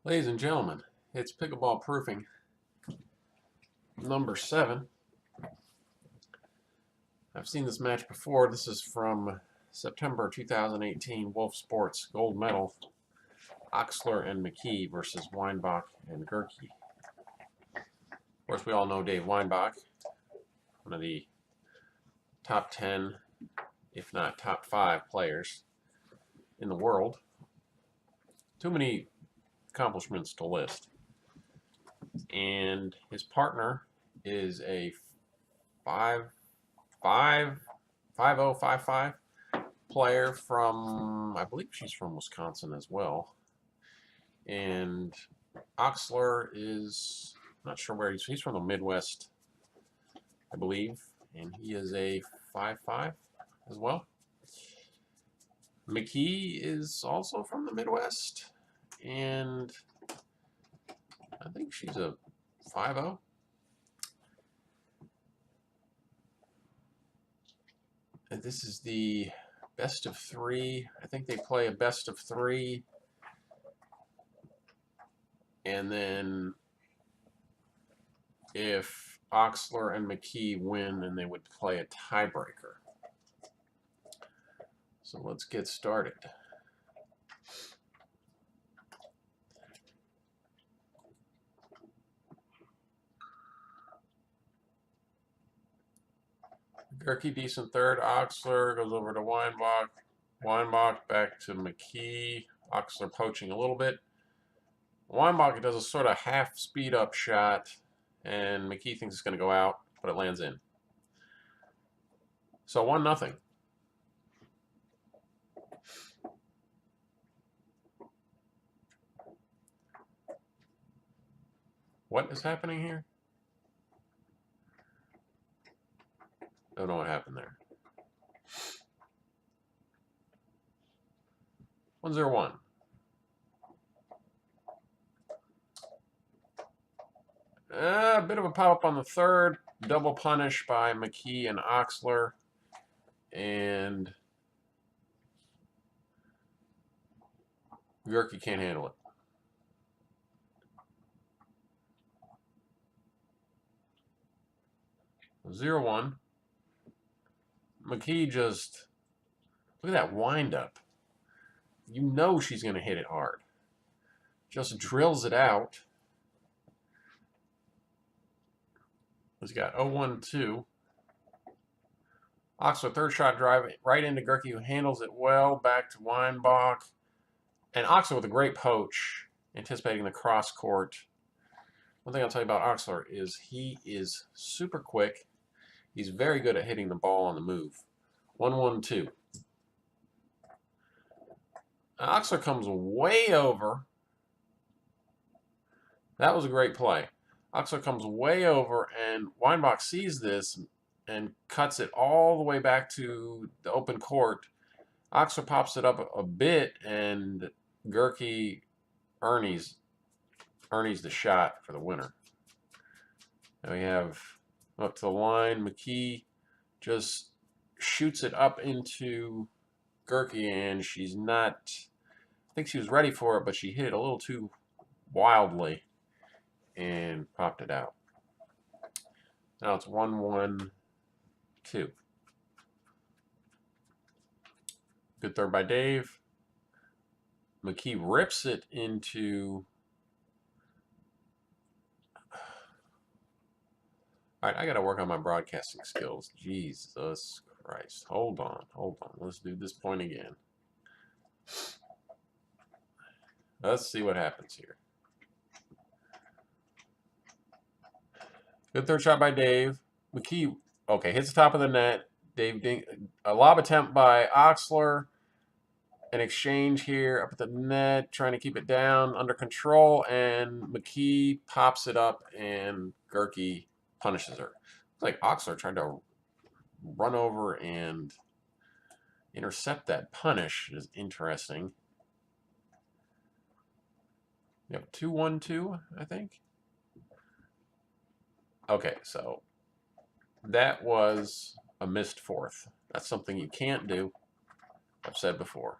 Ladies and gentlemen, it's Pickleball Proofing number 7. I've seen this match before. This is from September 2018 Wolfe Sports Gold Medal. Oxler and Mckee versus Weinbach and Gehrke. Of course, we all know Dave Weinbach, one of the top 10, if not top 5 players in the world. Too many accomplishments to list. And his partner is a 5'5" player from, I believe she's from Wisconsin as well. And Oxler is, not sure where he's from the Midwest, I believe. And he is a 5'5" as well. Mckee is also from the Midwest. And I think she's a 5'0". And this is the best of 3. I think they play a best of 3. And then if Oxler and Mckee win, then they would play a tiebreaker. So let's get started. Gehrke decent third. Oxler goes over to Weinbach. Weinbach back to Mckee. Oxler poaching a little bit. Weinbach does a sort of half speed up shot, and Mckee thinks it's going to go out, but it lands in. So 1-0. What is happening here? Don't know what happened there. 1-0-1. A bit of a pop-up on the third. Double punish by Mckee and Oxler. And Gehrke can't handle it. Zero one. Mckee just, look at that wind-up. You know she's going to hit it hard. Just drills it out. He's got 0-1-2. Oxler, third shot drive right into Gehrke, who handles it well. Back to Weinbach. And Oxler with a great poach, anticipating the cross court. One thing I'll tell you about Oxler is he is super quick. He's very good at hitting the ball on the move. 1-1-2. Oxler comes way over. That was a great play. Oxler comes way over, and Weinbach sees this and cuts it all the way back to the open court. Oxler pops it up a bit, and Gehrke earns the shot for the winner. Now we have up to the line. Mckee just shoots it up into Gehrke, and she's not, I think she was ready for it, but she hit it a little too wildly and popped it out. Now it's 1-1-2. Good third by Dave. Mckee rips it into. All right, I got to work on my broadcasting skills. Jesus Christ. Hold on. Let's do this point again. Let's see what happens here. Good third shot by Dave. Mckee, okay, hits the top of the net. A lob attempt by Oxler. An exchange here up at the net, trying to keep it down, under control, and Mckee pops it up, and Gehrke punishes her. It's like Oxler tried to run over and intercept that punish. It is interesting. You have 2-1-2, I think. Okay, so that was a missed fourth. That's something you can't do. I've said before.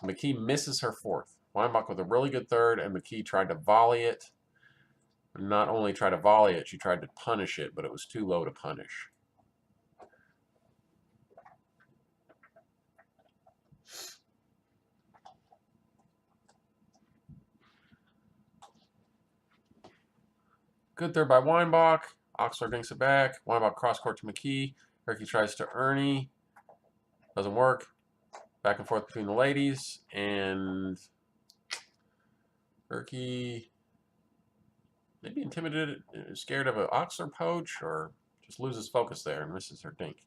So Mckee misses her fourth. Weinbach with a really good third, and Mckee tried to volley it. Not only tried to volley it, she tried to punish it, but it was too low to punish. Good third by Weinbach. Oxler dinks it back. Weinbach cross court to Mckee. Gehrke tries to Ernie. Doesn't work. Back and forth between the ladies. And Gehrke maybe intimidated, scared of an Oxler poach, or just loses focus there and misses her dink.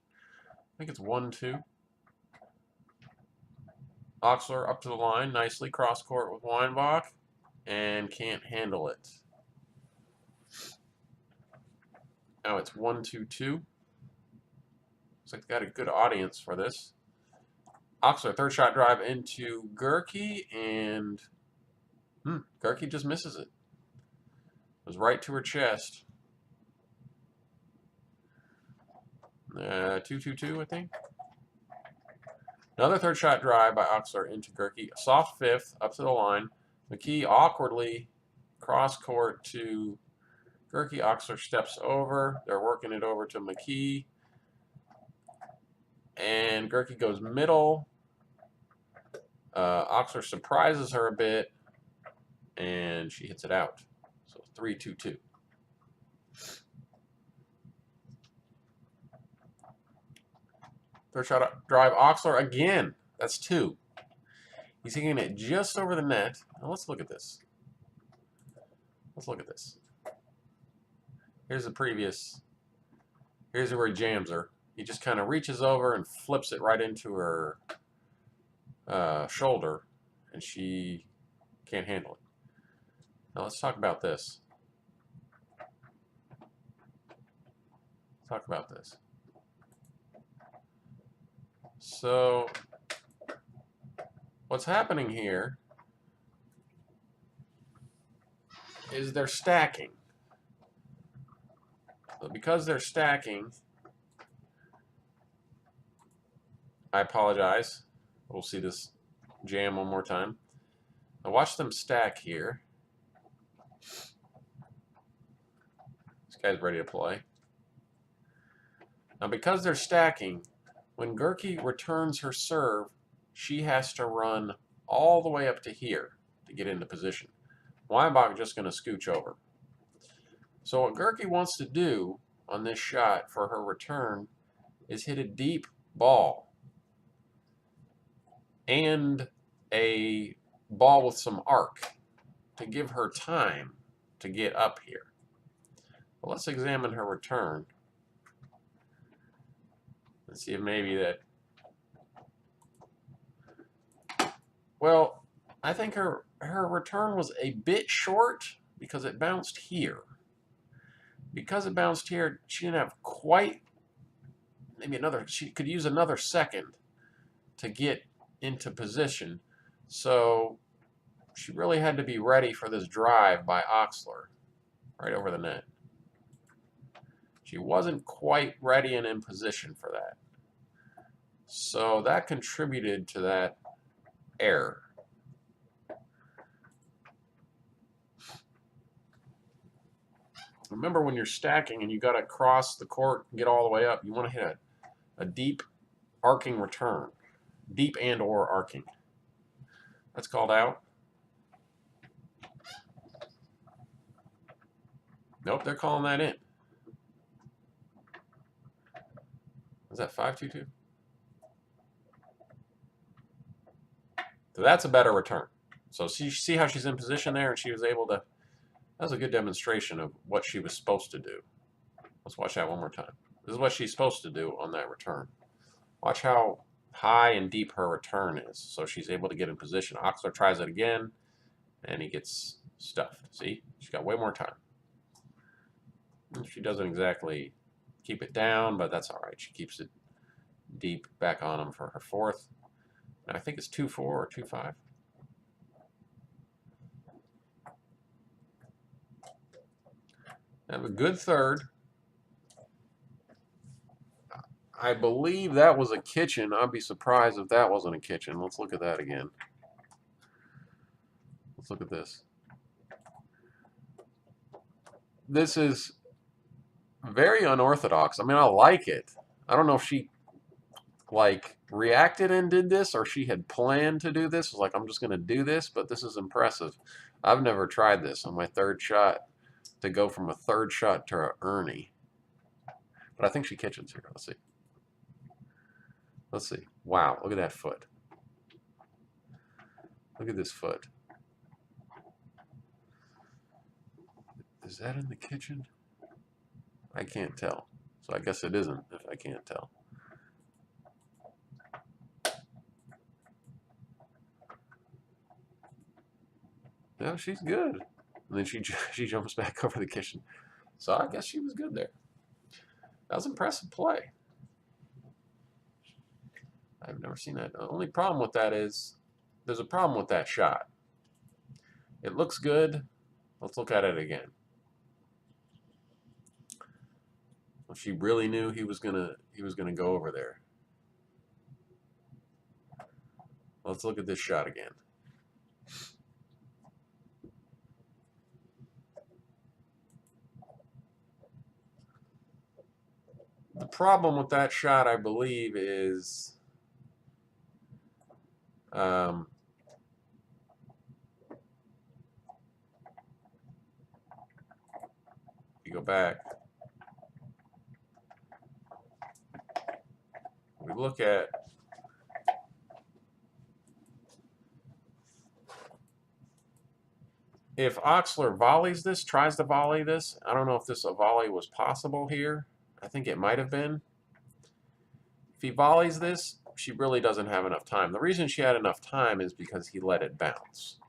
I think it's 1-2. Oxler up to the line, nicely cross court with Weinbach, and can't handle it. Now it's 1-2-2. Looks like they got a good audience for this. Oxler, third shot drive into Gehrke, and Gehrke just misses it. It was right to her chest. 2-2-2, I think. Another third shot drive by Oxler into Gehrke. A soft fifth, up to the line. Mckee awkwardly cross court to Gehrke. Oxler steps over. They're working it over to Mckee. And Gehrke goes middle. Oxler surprises her a bit, and she hits it out. So 3-2-2. Third shot drive, Oxler again. That's 2. He's hitting it just over the net. Now let's look at this. Let's look at this. Here's the previous. Here's where he jams her. He just kind of reaches over and flips it right into her shoulder, and she can't handle it. Now let's talk about this. Let's talk about this. So what's happening here is they're stacking. So because they're stacking, I apologize. We'll see this jam one more time. Now watch them stack here. This guy's ready to play. Now because they're stacking, when Gehrke returns her serve, she has to run all the way up to here to get into position. Weinbach just going to scooch over. So what Gehrke wants to do on this shot for her return is hit a deep ball and a ball with some arc to give her time to get up here. But let's examine her return. Let's see if maybe that... Well, I think her return was a bit short because it bounced here. Because it bounced here, she didn't have quite, maybe another, she could use another second to get into position. So she really had to be ready for this drive by Oxler right over the net. She wasn't quite ready and in position for that. So that contributed to that error. Remember, when you're stacking and you got to cross the court and get all the way up, you want to hit a deep arcing return. Deep and or arcing. That's called out. Nope, they're calling that in. Is that 5-2-2? So that's a better return. So see how she's in position there, and she was able to... That was a good demonstration of what she was supposed to do. Let's watch that one more time. This is what she's supposed to do on that return. Watch how high and deep her return is. So she's able to get in position. Oxler tries it again, and he gets stuffed. See? She's got way more time. She doesn't exactly keep it down, but that's all right. She keeps it deep back on him for her fourth. And I think it's 2-4 or 2-5. Have a good third. I believe that was a kitchen. I'd be surprised if that wasn't a kitchen. Let's look at that again. Let's look at this. This is very unorthodox. I mean, I like it. I don't know if she like reacted and did this or she had planned to do this. It was like, I'm just going to do this, but this is impressive. I've never tried this on my third shot, to go from a third shot to an Ernie. But I think she kitchens here. Let's see. Let's see. Wow, look at that foot. Look at this foot. Is that in the kitchen? I can't tell. So I guess it isn't if I can't tell. No, she's good. And then she jumps back over the kitchen. So I guess she was good there. That was impressive play. I've never seen that. The only problem with that is there's a problem with that shot. It looks good. Let's look at it again. Well, she really knew he was gonna go over there. Let's look at this shot again. The problem with that shot, I believe, is you go back, we look at if Oxler volleys this, tries to volley this. I don't know if this a volley was possible here. I think it might have been. If he volleys this, she really doesn't have enough time. The reason she had enough time is because he let it bounce.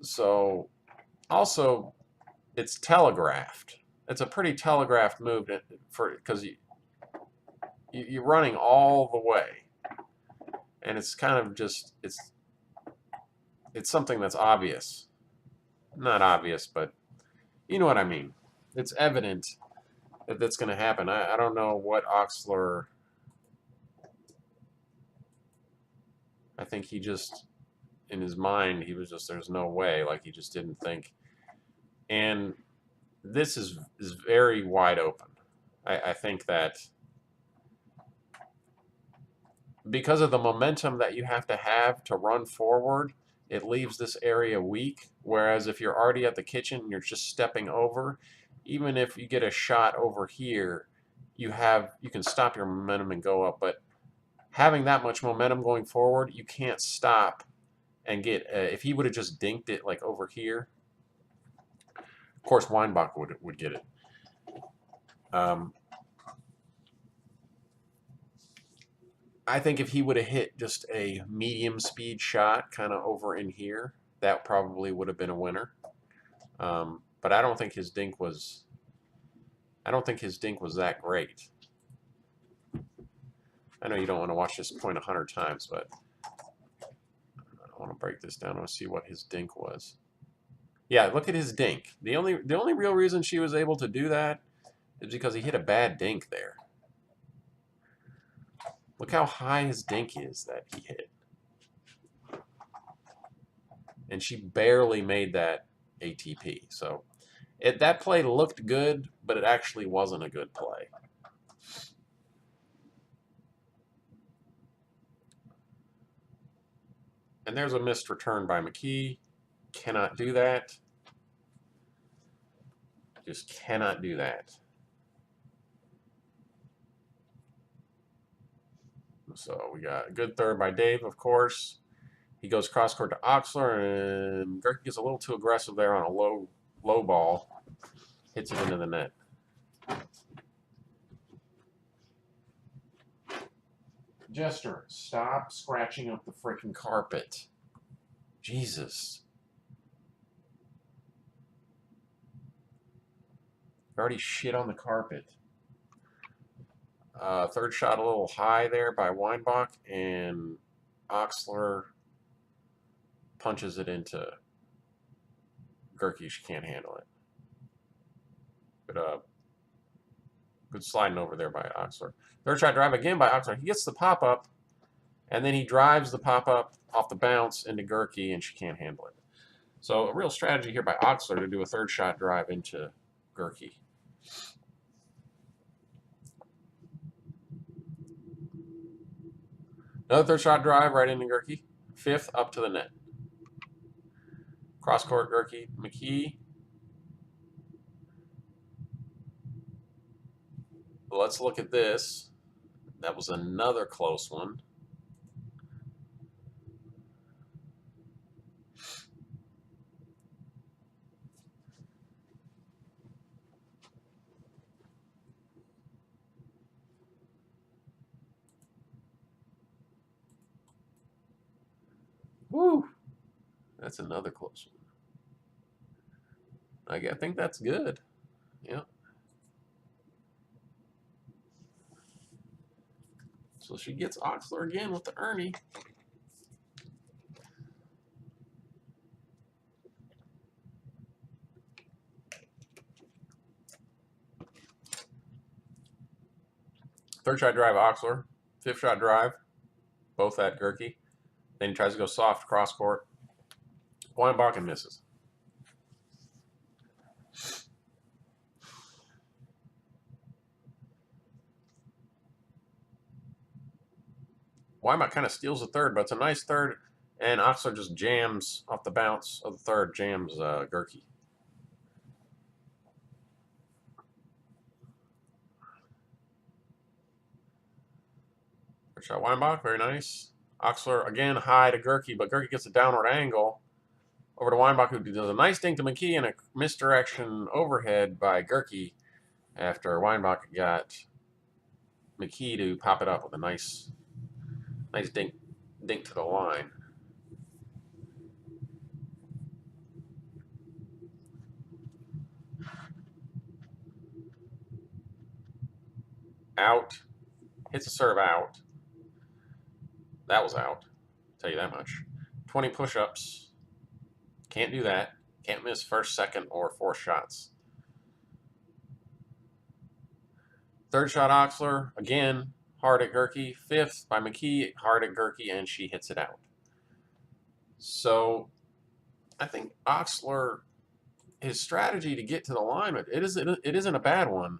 So, also, it's telegraphed. It's a pretty telegraphed move because you're running all the way, and it's kind of just it's something that's obvious. Not obvious, but you know what I mean. It's evident that that's going to happen. I don't know what Oxler. I think he just, in his mind, he was just, there's no way. Like, he just didn't think. And this is very wide open. I think that because of the momentum that you have to run forward, it leaves this area weak. Whereas if you're already at the kitchen and you're just stepping over, even if you get a shot over here, you can stop your momentum and go up. But having that much momentum going forward, you can't stop and get. If he would have just dinked it like over here, of course Weinbach would get it. I think if he would have hit just a medium speed shot kind of over in here, that probably would have been a winner. But I don't think his dink was. I don't think his dink was that great. I know you don't want to watch this point 100 times, but I want to break this down. I want to see what his dink was. Yeah, look at his dink. The only real reason she was able to do that is because he hit a bad dink there. Look how high his dink is that he hit. And she barely made that ATP. So that play looked good, but it actually wasn't a good play. And there's a missed return by Mckee. Cannot do that. Just cannot do that. So we got a good third by Dave, of course. He goes cross court to Oxler, and Gehrke gets a little too aggressive there on a low ball. Hits it into the net. Jester, stop scratching up the freaking carpet. Jesus. You already shit on the carpet. Third shot a little high there by Weinbach, and Oxler punches it into Gehrke. She can't handle it. Good sliding over there by Oxler. Third shot drive again by Oxler. He gets the pop-up, and then he drives the pop-up off the bounce into Gehrke, and she can't handle it. So a real strategy here by Oxler to do a third shot drive into Gehrke. Another third shot drive right into Gehrke. Fifth up to the net. Cross court Gehrke, Mckee. Let's look at this. That was another close one. Woo! That's another close one. I think that's good. Yeah. So she gets Oxler again with the Ernie. Third shot drive, Oxler. Fifth shot drive, both at Gehrke. Then he tries to go soft cross court. Weinbach and misses. Weinbach kind of steals the third, but it's a nice third. And Oxler just jams off the bounce of the third, jams Gehrke. Third shot Weinbach, very nice. Oxler again high to Gehrke, but Gehrke gets a downward angle. Over to Weinbach, who does a nice dink to Mckee and a misdirection overhead by Gehrke after Weinbach got Mckee to pop it up with a nice dink to the line. Out. Hits a serve out. That was out. I'll tell you that much. 20 push-ups. Can't do that. Can't miss first, second, or fourth shots. Third shot Oxler. Again, hard at Gehrke. Fifth by Mckee, hard at Gehrke, and she hits it out. So I think Oxler, his strategy to get to the line, it isn't a bad one.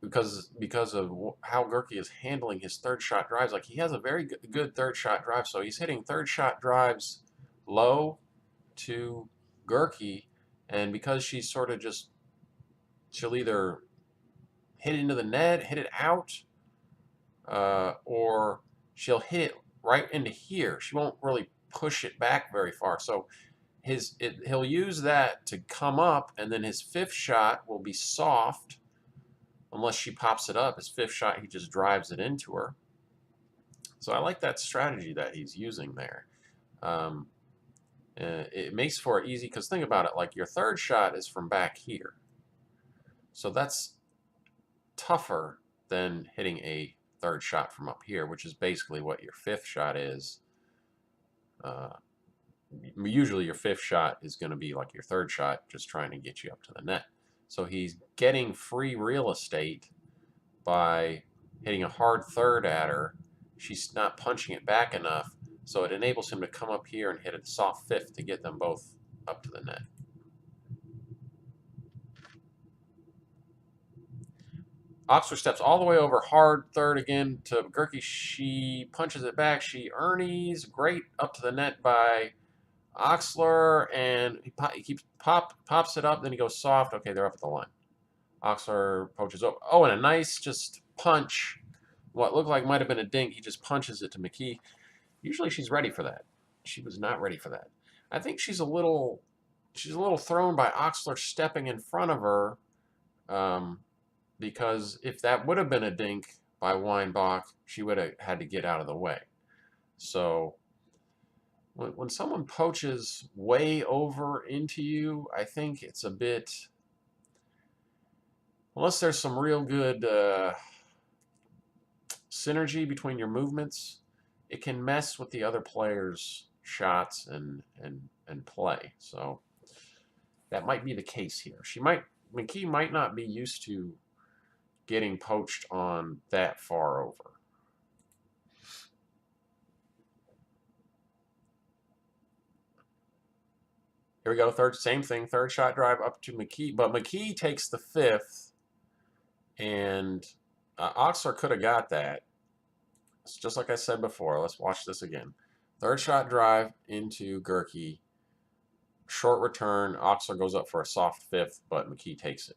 Because of how Gehrke is handling his third shot drives. Like, he has a very good third shot drive, so he's hitting third shot drives low to Gehrke, and because she's sort of just, she'll either hit it into the net, hit it out, or she'll hit it right into here. She won't really push it back very far. So he'll use that to come up, and then his fifth shot will be soft. Unless she pops it up, his fifth shot, he just drives it into her. So I like that strategy that he's using there. It makes for it easy, because think about it, like your third shot is from back here. So that's tougher than hitting a third shot from up here, which is basically what your fifth shot is. Usually your fifth shot is going to be like your third shot, just trying to get you up to the net. So he's getting free real estate by hitting a hard third at her. She's not punching it back enough, so it enables him to come up here and hit a soft fifth to get them both up to the net. Oxler steps all the way over, hard third again to Gehrke. She punches it back. She Ernie's great up to the net by Oxler, and he keeps pops it up. Then he goes soft. Okay, they're up at the line. Oxler poaches over. Oh, and a nice just punch. What looked like might have been a dink. He just punches it to Mckee. Usually she's ready for that. She was not ready for that. I think she's a little thrown by Oxler stepping in front of her, because if that would have been a dink by Weinbach, she would have had to get out of the way. So when someone poaches way over into you, I think it's a bit, unless there's some real good synergy between your movements, it can mess with the other player's shots and play. So that might be the case here. Mckee might not be used to getting poached on that far over. Here we go. Same thing. Third shot drive up to Mckee, but Mckee takes the fifth, and Oxler could have got that. It's just like I said before. Let's watch this again. Third shot drive into Gehrke. Short return. Oxler goes up for a soft fifth, but Mckee takes it.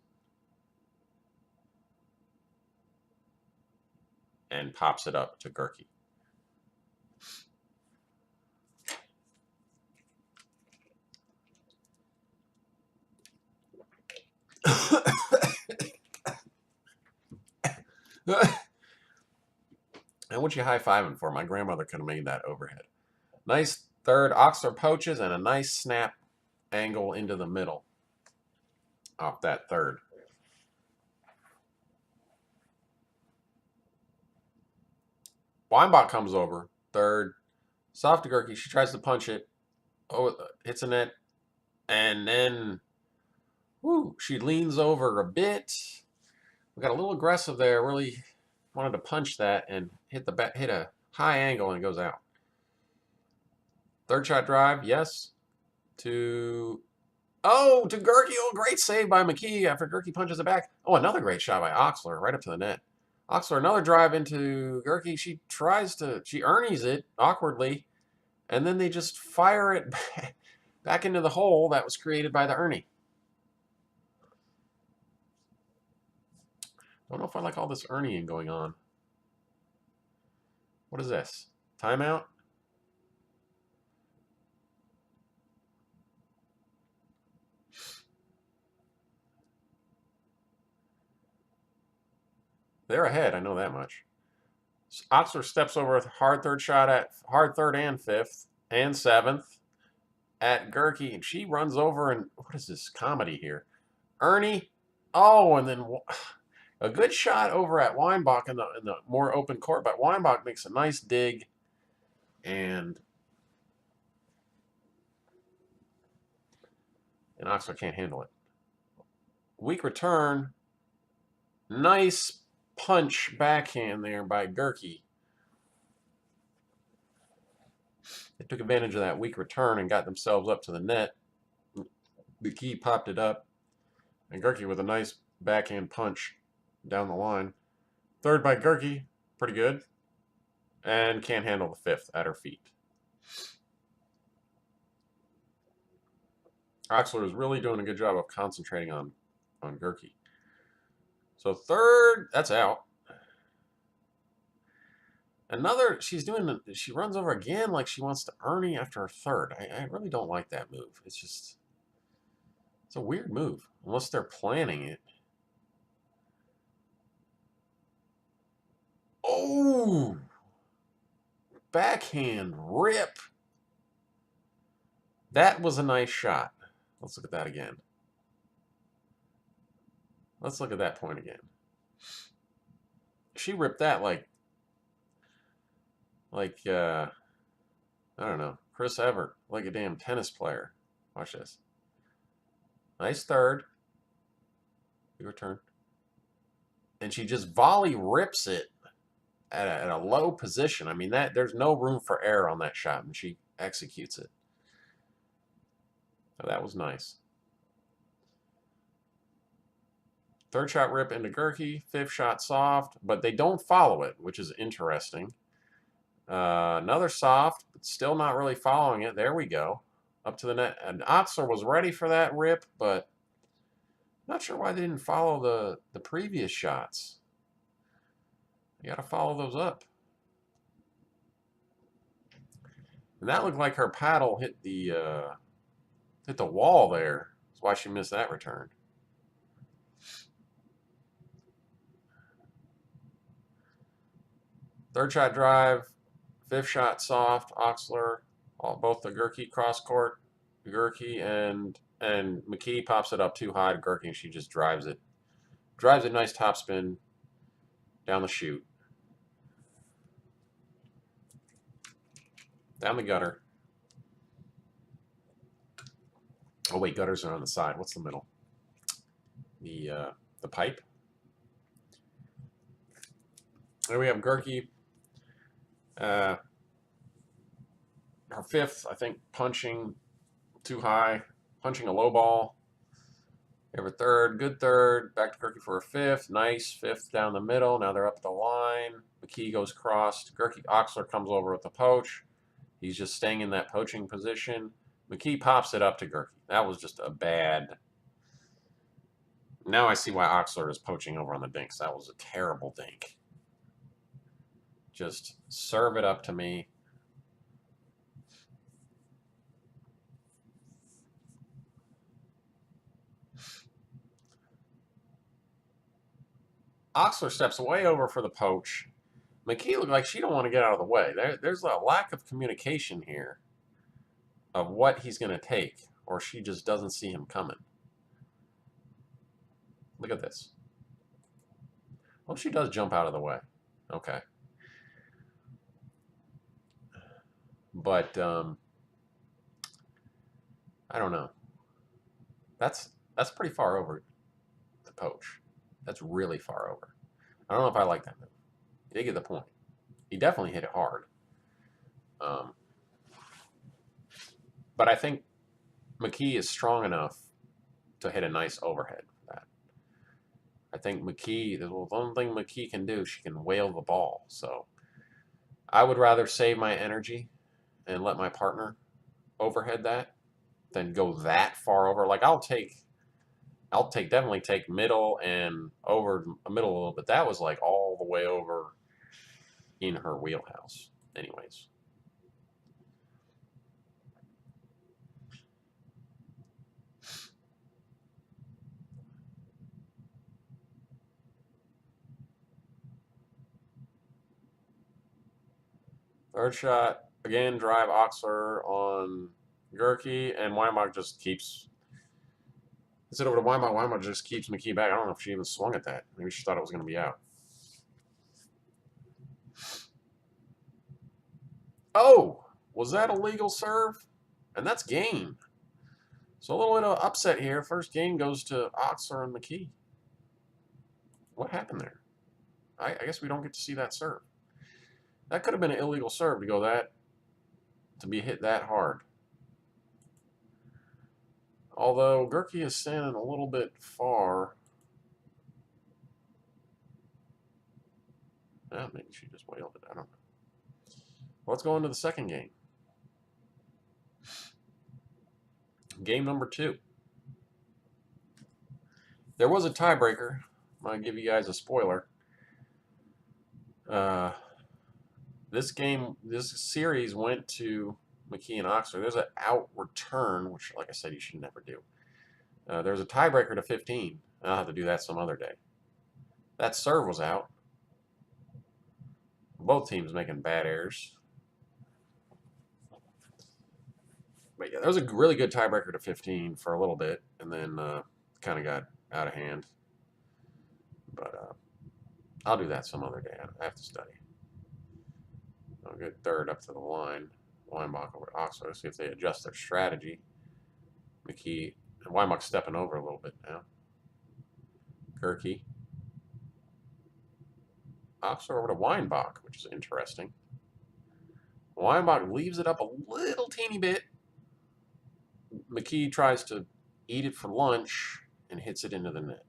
And pops it up to Gehrke. And what you high-fiving for? My grandmother could have made that overhead. Nice third. Oxler poaches and a nice snap angle into the middle off that third. Weinbach comes over. Third. Soft to Gehrke. She tries to punch it. Oh, hits a net. And then, whoo, she leans over a bit. We got a little aggressive there. Really wanted to punch that and hit a high angle and it goes out. Third shot drive, yes. To Gehrke. Oh, great save by Mckee after Gehrke punches it back. Oh, another great shot by Oxler right up to the net. Oxler, another drive into Gehrke. She Ernie's it awkwardly, and then they just fire it back into the hole that was created by the Ernie. Don't know if I like all this Ernieing going on. What is this? Timeout? They're ahead, I know that much. Oxler steps over a hard third and fifth and seventh at Gehrke, and she runs over and what is this comedy here? Ernie, oh, and then a good shot over at Weinbach in the more open court, but Weinbach makes a nice dig, and Oxler can't handle it. Weak return, nice punch backhand there by Gehrke. They took advantage of that weak return and got themselves up to the net. Mckee popped it up, and Gehrke with a nice backhand punch down the line. Third by Gehrke, pretty good, and can't handle the fifth at her feet. Oxler is really doing a good job of concentrating on Gehrke. So third, that's out. She runs over again like she wants to Ernie after her third. I really don't like that move. It's a weird move, unless they're planning it. Oh! Backhand rip. That was a nice shot. Let's look at that again. Let's look at that point again. She ripped that like I don't know, Chris Evert, like a damn tennis player. Watch this. Nice third. Good return. And she just volley rips it at a low position. I mean, there's no room for error on that shot, and she executes it. So that was nice. Third shot rip into Gehrke. Fifth shot soft, but they don't follow it, which is interesting. Another soft, but still not really following it. There we go. Up to the net. And Oxler was ready for that rip, but not sure why they didn't follow the previous shots. You got to follow those up. And that looked like her paddle hit the wall there. That's why she missed that return. Third shot drive, fifth shot soft, Oxler, both the Gehrke cross court, Gehrke and Mckee pops it up too high to Gehrke, and she just drives it. Drives a nice topspin down the chute. Down the gutter. Oh wait, gutters are on the side. What's the middle? The pipe. There we have Gehrke. Her fifth, I think, punching too high. punching a low ball. Every third, good third. Back to Gehrke for a fifth. Nice fifth down the middle. Now they're up the line. Mckee goes crossed. Gehrke Oxler comes over with the poach. He's just staying in that poaching position. Mckee pops it up to Gehrke. That was just a bad. Now I see why Oxler is poaching over on the dinks. That was a terrible dink. Just serve it up to me. Oxler steps way over for the poach. Mckee looked like she don't want to get out of the way. There's a lack of communication here of what he's going to take, or she just doesn't see him coming. Look at this. Oh, she does jump out of the way. Okay. But I don't know. That's pretty far over the poach. That's really far over. I don't know if I like that move. He did get the point. He definitely hit it hard. But I think Mckee is strong enough to hit a nice overhead for that. I think Mckee, the one thing Mckee can do, she can whale the ball. So I would rather save my energy and let my partner overhead that than go that far over. Like I'll definitely take middle and over a middle a little bit. That was like all the way over in her wheelhouse. Anyways. Third shot, again, drive Oxler on Gehrke, and Weinbach just keeps. It's it over to Weinbach. Weinbach just keeps Mckee back. I don't know if she even swung at that. Maybe she thought it was going to be out. Oh, was that a legal serve? And that's game. So a little bit of upset here. First game goes to Oxler and Mckee. What happened there? I guess we don't get to see that serve. That could have been an illegal serve to be hit that hard. Although Gehrke is standing a little bit far. Yeah, maybe she just whaled it. I don't know. Let's go into the second game. Game number 2. There was a tiebreaker. I'm going to give you guys a spoiler. This series went to Mckee and Oxler. There's an out return, which, like I said, you should never do. There's a tiebreaker to 15. I'll have to do that some other day. That serve was out. Both teams making bad errors. But yeah, there was a really good tiebreaker to 15 for a little bit, and then kind of got out of hand. But I'll do that some other day. I have to study. A good third up to the line. Weinbach over to Oxler. See if they adjust their strategy. Mckee and Weinbach stepping over a little bit now. Gehrke. Oxler over to Weinbach, which is interesting. Weinbach leaves it up a little teeny bit. Mckee tries to eat it for lunch and hits it into the net.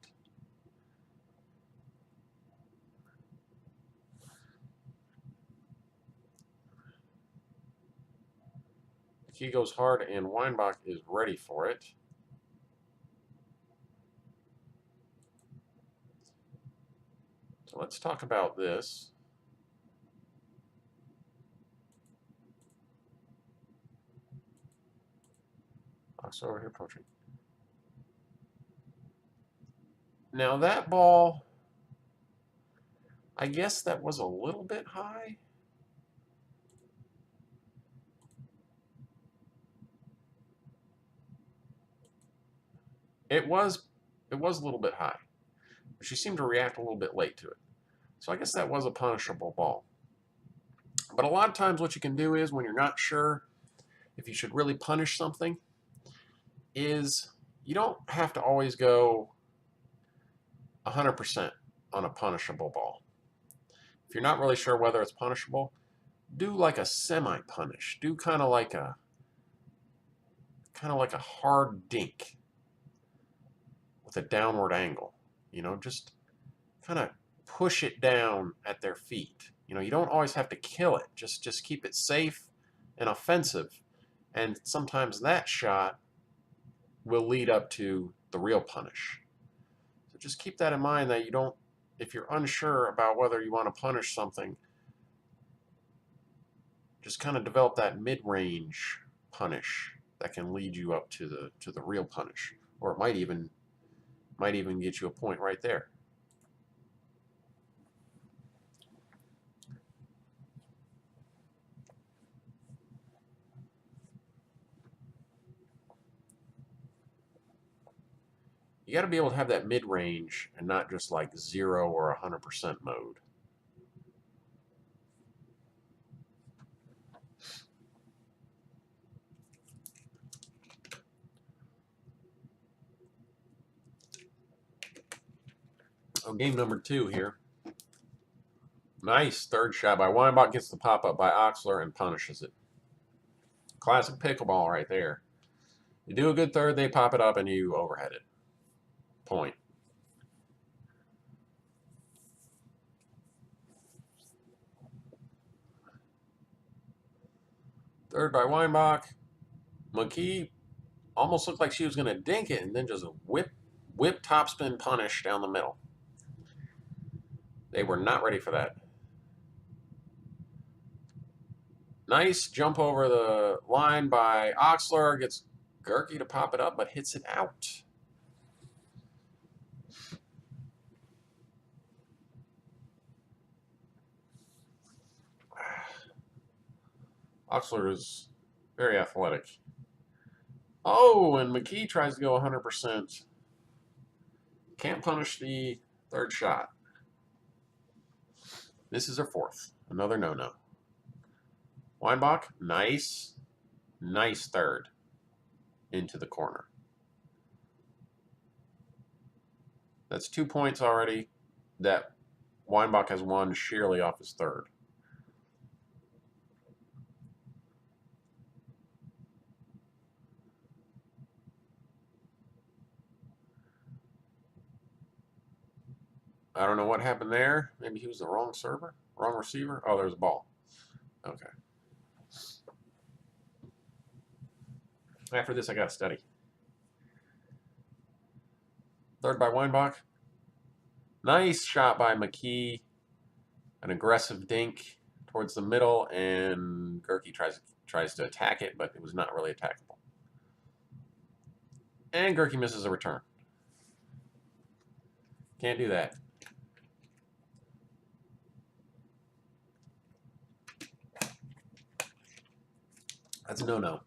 Mckee goes hard, and Weinbach is ready for it. So let's talk about this. Oxler over here poaching. Now that ball, I guess that was a little bit high. It was a little bit high. But she seemed to react a little bit late to it. So I guess that was a punishable ball. But a lot of times what you can do is, when you're not sure if you should really punish something, is you don't have to always go 100% on a punishable ball. If you're not really sure whether it's punishable, do like a semi-punish. Do kind of like a kind of like a hard dink with a downward angle. You know, just kind of push it down at their feet. You know, you don't always have to kill it. Just keep it safe and offensive. And sometimes that shot will lead up to the real punish. So just keep that in mind, that you don't, if you're unsure about whether you want to punish something, just kind of develop that mid-range punish that can lead you up to the real punish, or it might even get you a point right there. You got to be able to have that mid-range and not just like 0 or 100% mode. Oh, game number 2 here. Nice third shot by Weinbach, gets the pop-up by Oxler and punishes it. Classic pickleball right there. You do a good third, they pop it up, and you overhead it. Point. Third by Weinbach. Mckee almost looked like she was going to dink it, and then just a whip topspin punish down the middle. They were not ready for that. Nice jump over the line by Oxler. Gets Gehrke to pop it up, but hits it out. Oxler is very athletic. Oh, and Mckee tries to go 100%. Can't punish the third shot. This is her fourth. Another no-no. Weinbach, nice. Nice third into the corner. That's 2 points already that Weinbach has won sheerly off his third. I don't know what happened there. Maybe he was the wrong server, wrong receiver. Oh, there's a ball. Okay. After this, I got to study. Third by Weinbach. Nice shot by Mckee. An aggressive dink towards the middle, and Gehrke tries to attack it, but it was not really attackable. And Gehrke misses a return. Can't do that. That's a no-no.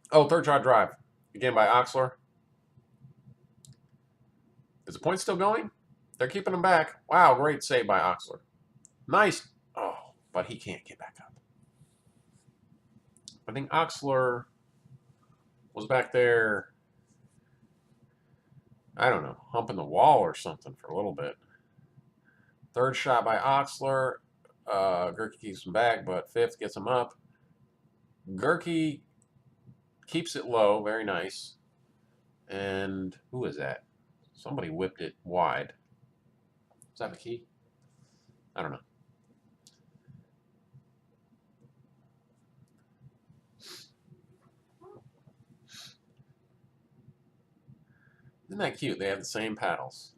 Oh, third shot drive. Again by Oxler. Is the point still going? They're keeping him back. Wow, great save by Oxler. Nice. Oh, but he can't get back up. I think Oxler was back there, I don't know, humping the wall or something for a little bit. Third shot by Oxler. Gehrke keeps him back, but fifth gets him up. Gehrke keeps it low, very nice. And who is that? Somebody whipped it wide. Is that Mckee? I don't know. Isn't that cute? They have the same paddles.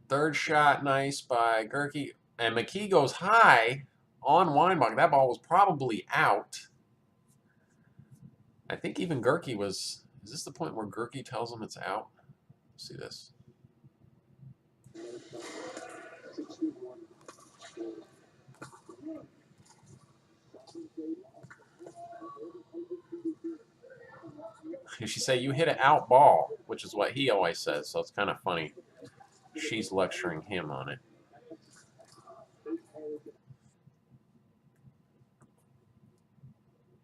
Third shot, nice by Gehrke. And Mckee goes high on Weinbach. That ball was probably out. I think even Gehrke was... Is this the point where Gehrke tells him it's out? Let's see this. She say, you hit an out ball, which is what he always says, so it's kind of funny. She's lecturing him on it.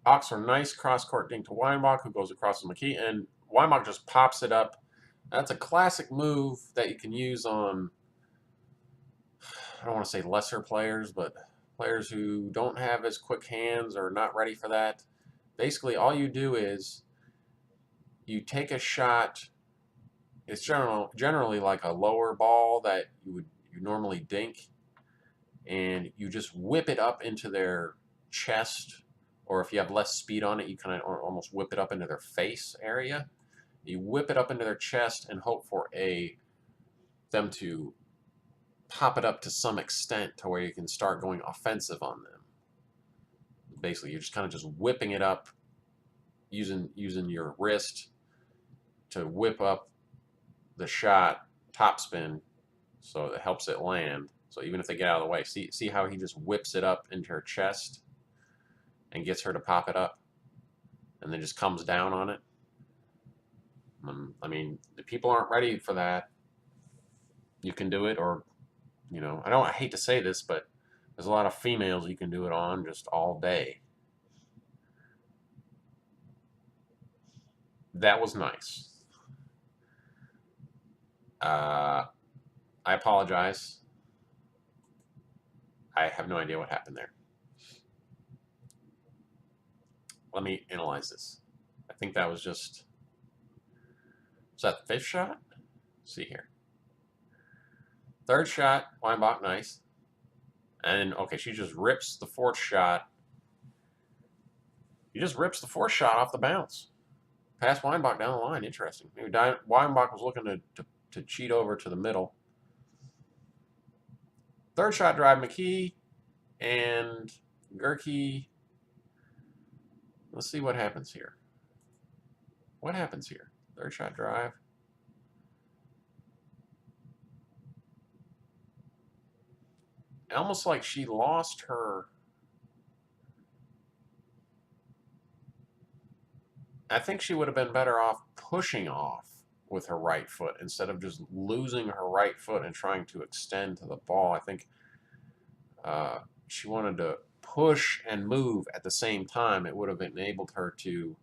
Oxler, nice cross-court dink to Weinbach, who goes across to Mckee, and Weinbach just pops it up. That's a classic move that you can use on, I don't want to say lesser players, but players who don't have as quick hands or not ready for that. basically all you do is you take a shot. It's generally like a lower ball that you normally dink, and you just whip it up into their chest, or if you have less speed on it, you kind of almost whip it up into their face area. You whip it up into their chest and hope for them to pop it up to some extent to where you can start going offensive on them. Basically, you're just kind of just whipping it up using your wrist to whip up the shot topspin so it helps it land. So even if they get out of the way, see how he just whips it up into her chest and gets her to pop it up and then just comes down on it. I mean, the people aren't ready for that. You can do it, or, I hate to say this, but there's a lot of females you can do it on just all day. That was nice. I apologize. I have no idea what happened there. Let me analyze this. I think that was that the fifth shot? Let's see here. Third shot, Weinbach, nice. And, okay, she just rips the fourth shot. He just rips the fourth shot off the bounce. Past Weinbach down the line. Interesting. Maybe Weinbach was looking to cheat over to the middle. Third shot drive, Mckee and Gehrke. Let's see what happens here. What happens here? Third shot drive. Almost like she lost her. I think she would have been better off pushing off with her right foot instead of just losing her right foot and trying to extend to the ball. I think she wanted to push and move at the same time. It would have enabled her to,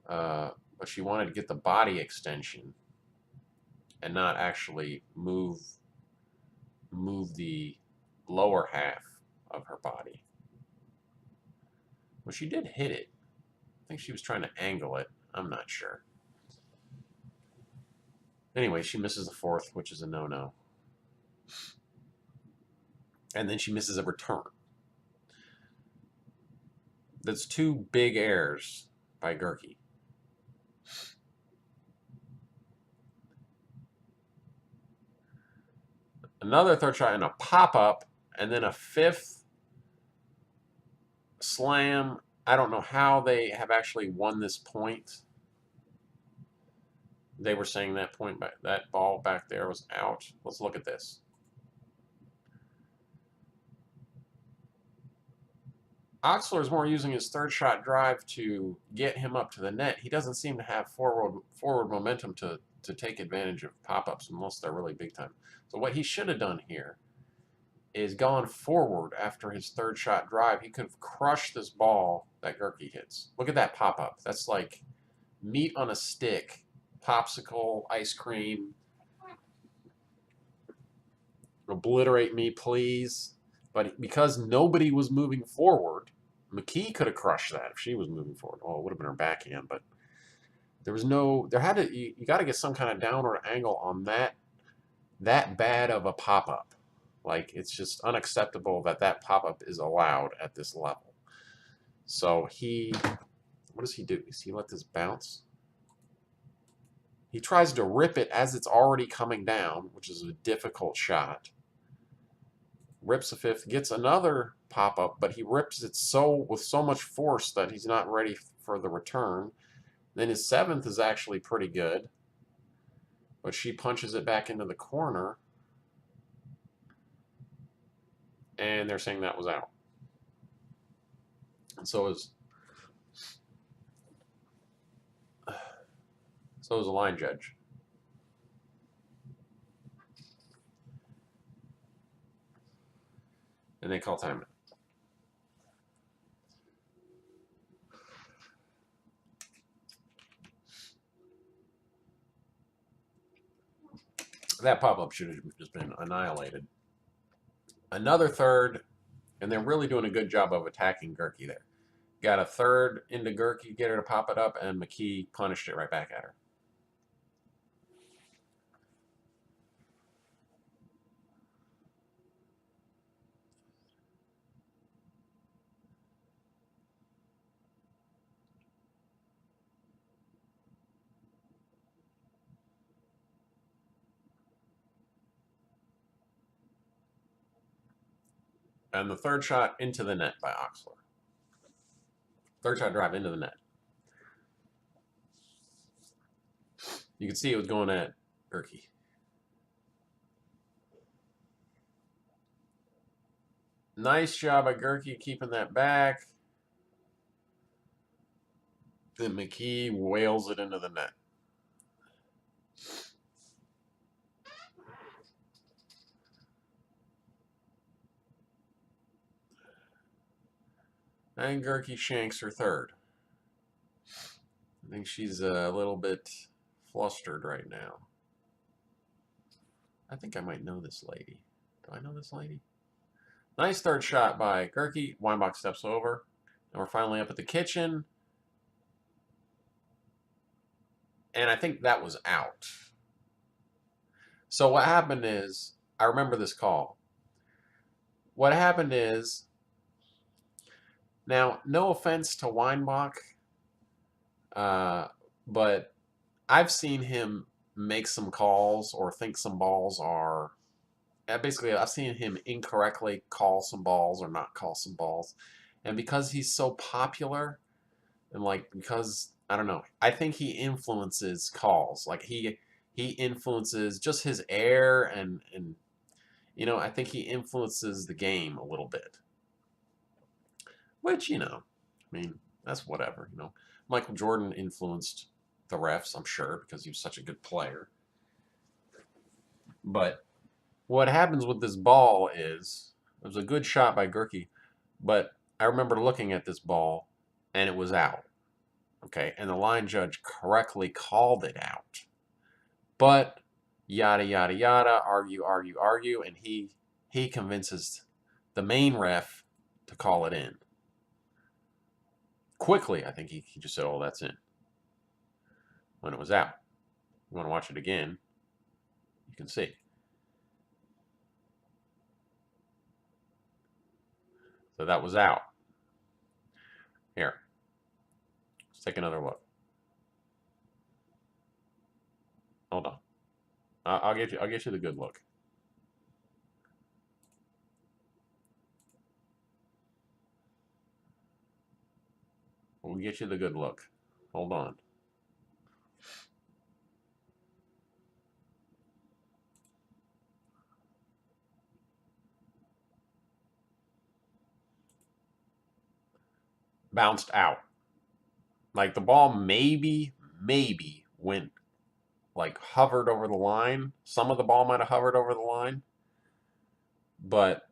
but she wanted to get the body extension and not actually move the lower half of her body. Well, she did hit it. I think she was trying to angle it. I'm not sure. Anyway, she misses the fourth, which is a no-no. And then she misses a return. That's two big errors by Gehrke. Another third shot and a pop-up, and then a fifth slam. I don't know how they have actually won this point. They were saying that ball back there was out. Let's look at this. Oxler is more using his third shot drive to get him up to the net. He doesn't seem to have forward momentum to take advantage of pop-ups unless they're really big time. So what he should have done here is gone forward after his third shot drive. He could have crushed this ball that Gehrke hits. Look at that pop-up. That's like meat on a stick, popsicle, ice cream. Obliterate me, please. But because nobody was moving forward, Mckee could have crushed that if she was moving forward. Oh, it would have been her backhand, but you got to get some kind of downward angle on that bad of a pop-up. Like, it's just unacceptable that pop-up is allowed at this level. So what does he do? Does he let this bounce? He tries to rip it as it's already coming down, which is a difficult shot. Rips a fifth, gets another pop-up, but he rips it with so much force that he's not ready for the return. Then his seventh is actually pretty good, but she punches it back into the corner, and they're saying that was out. And so is the line judge. And they call timeout. That pop-up should have just been annihilated. Another third, and they're really doing a good job of attacking Gehrke there. got a third into Gehrke, get her to pop it up, and Mckee punished it right back at her. And the third shot into the net by Oxler. Third shot drive into the net. You can see it was going at Gehrke. Nice job by Gehrke keeping that back. Then Mckee wails it into the net. And Gehrke shanks her third. I think she's a little bit flustered right now. I think I might know this lady. Do I know this lady? Nice third shot by Gehrke. Weinbach steps over. And we're finally up at the kitchen. And I think that was out. So what happened is, I remember this call. What happened is, now, no offense to Weinbach, but I've seen him make some calls or think some balls are... Basically, I've seen him incorrectly call some balls or not call some balls. And because he's so popular, and like, because, I don't know, I think he influences calls. Like, he influences just his air and you know, I think he influences the game a little bit. Which, you know, I mean, that's whatever, you know. Michael Jordan influenced the refs, I'm sure, because he was such a good player. But what happens with this ball is, it was a good shot by Gehrke, but I remember looking at this ball, and it was out. Okay, and the line judge correctly called it out. But yada, yada, yada, argue, argue, argue, and he convinces the main ref to call it in. Quickly, I think he just said, oh, that's in, when it was out. You want to watch it again, you can see. So that was out. Here, let's take another look. Hold on. I'll get you the good look. We'll get you the good look. Hold on. Bounced out. Like, the ball maybe went, like, hovered over the line. Some of the ball might have hovered over the line. But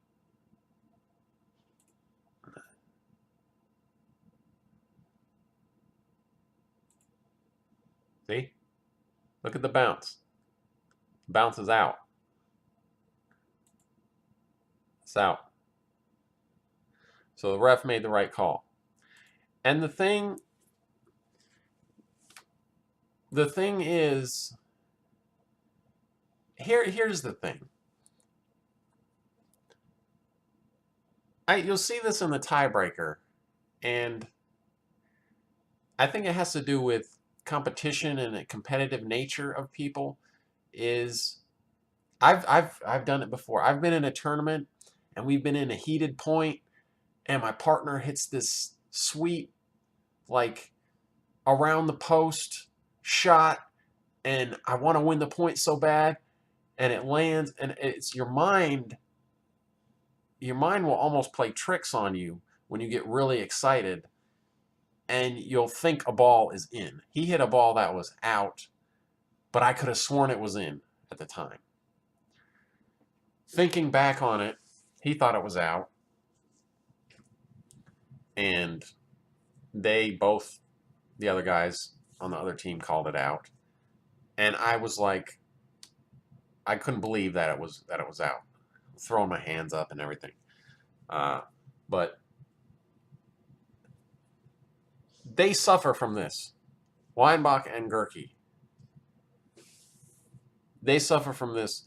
see? Look at the bounce. Bounces out. It's out. So the ref made the right call. And the thing is, here's the thing. You'll see this in the tiebreaker, and I think it has to do with competition and the competitive nature of people. Is I've done it before. I've been in a tournament, and we've been in a heated point, and my partner hits this sweet, like, around the post shot, and I want to win the point so bad, and it lands, and it's your mind will almost play tricks on you when you get really excited, and you'll think a ball is in. He hit a ball that was out, but I could have sworn it was in at the time. Thinking back on it, he thought it was out, and the other guys on the other team called it out, and I was like, I couldn't believe that it was out. Throwing my hands up and everything. But They suffer from this. Weinbach and Gehrke. They suffer from this.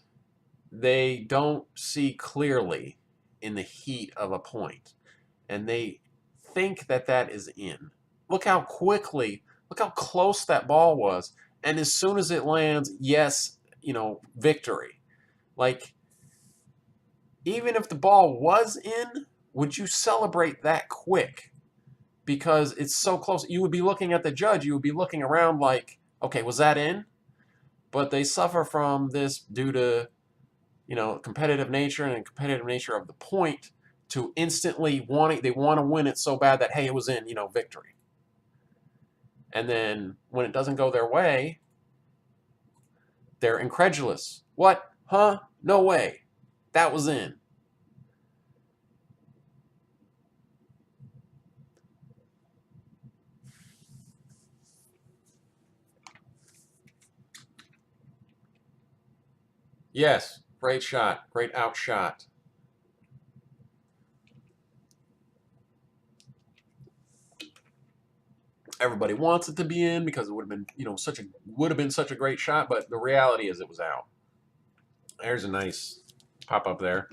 They don't see clearly in the heat of a point, and they think that that is in. Look how quickly, look how close that ball was, and as soon as it lands, yes, victory. Like, even if the ball was in, would you celebrate that quick? Because it's so close. You would be looking at the judge. You would be looking around like, okay, was that in? But they suffer from this due to, competitive nature and competitive nature of the point to instantly they want to win it so bad that, hey, it was in, victory. And then when it doesn't go their way, they're incredulous. What? Huh? No way. That was in. Yes, great shot. Great outshot. Everybody wants it to be in because it would have been, such a great shot, but the reality is it was out. There's a nice pop up there.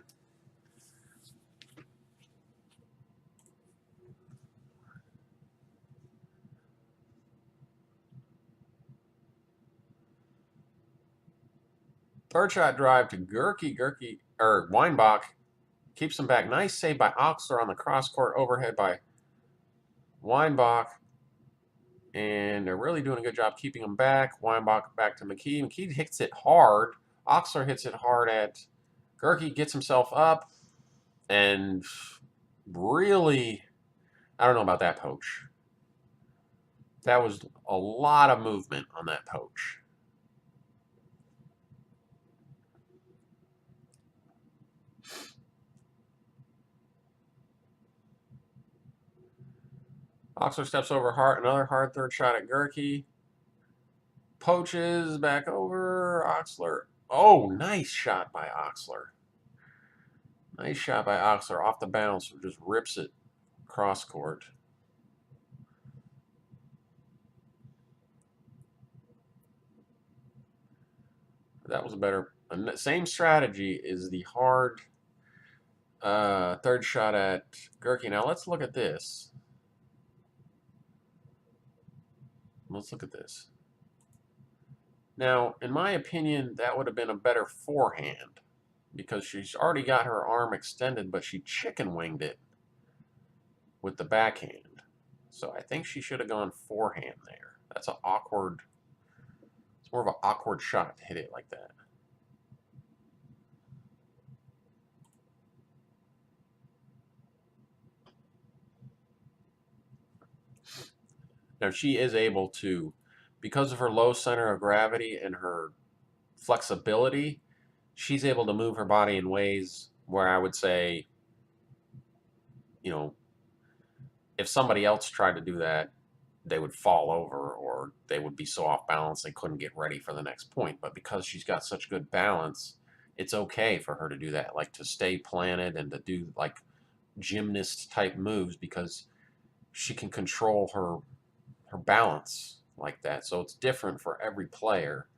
Third shot drive to Gehrke, or Weinbach, keeps him back. Nice save by Oxler on the cross court overhead by Weinbach. And they're really doing a good job keeping him back. Weinbach back to Mckee. Mckee hits it hard. Oxler hits it hard at Gehrke, gets himself up, and really, I don't know about that poach. That was a lot of movement on that poach. Oxler steps over hard, another hard third shot at Gehrke. Poaches back over Oxler. Oh, nice shot by Oxler. Nice shot by Oxler off the bounce. Just rips it cross court. That was a better. Same strategy is the hard third shot at Gehrke. Now let's look at this. Let's look at this. Now, in my opinion, that would have been a better forehand because she's already got her arm extended, but she chicken winged it with the backhand. So I think she should have gone forehand there. That's an awkward. It's more of an awkward shot to hit it like that. Now she is able to, because of her low center of gravity and her flexibility, she's able to move her body in ways where I would say, if somebody else tried to do that, they would fall over or they would be so off balance they couldn't get ready for the next point. But because she's got such good balance, it's okay for her to do that, like to stay planted and to do like gymnast type moves because she can control her balance like that. So it's different for every player.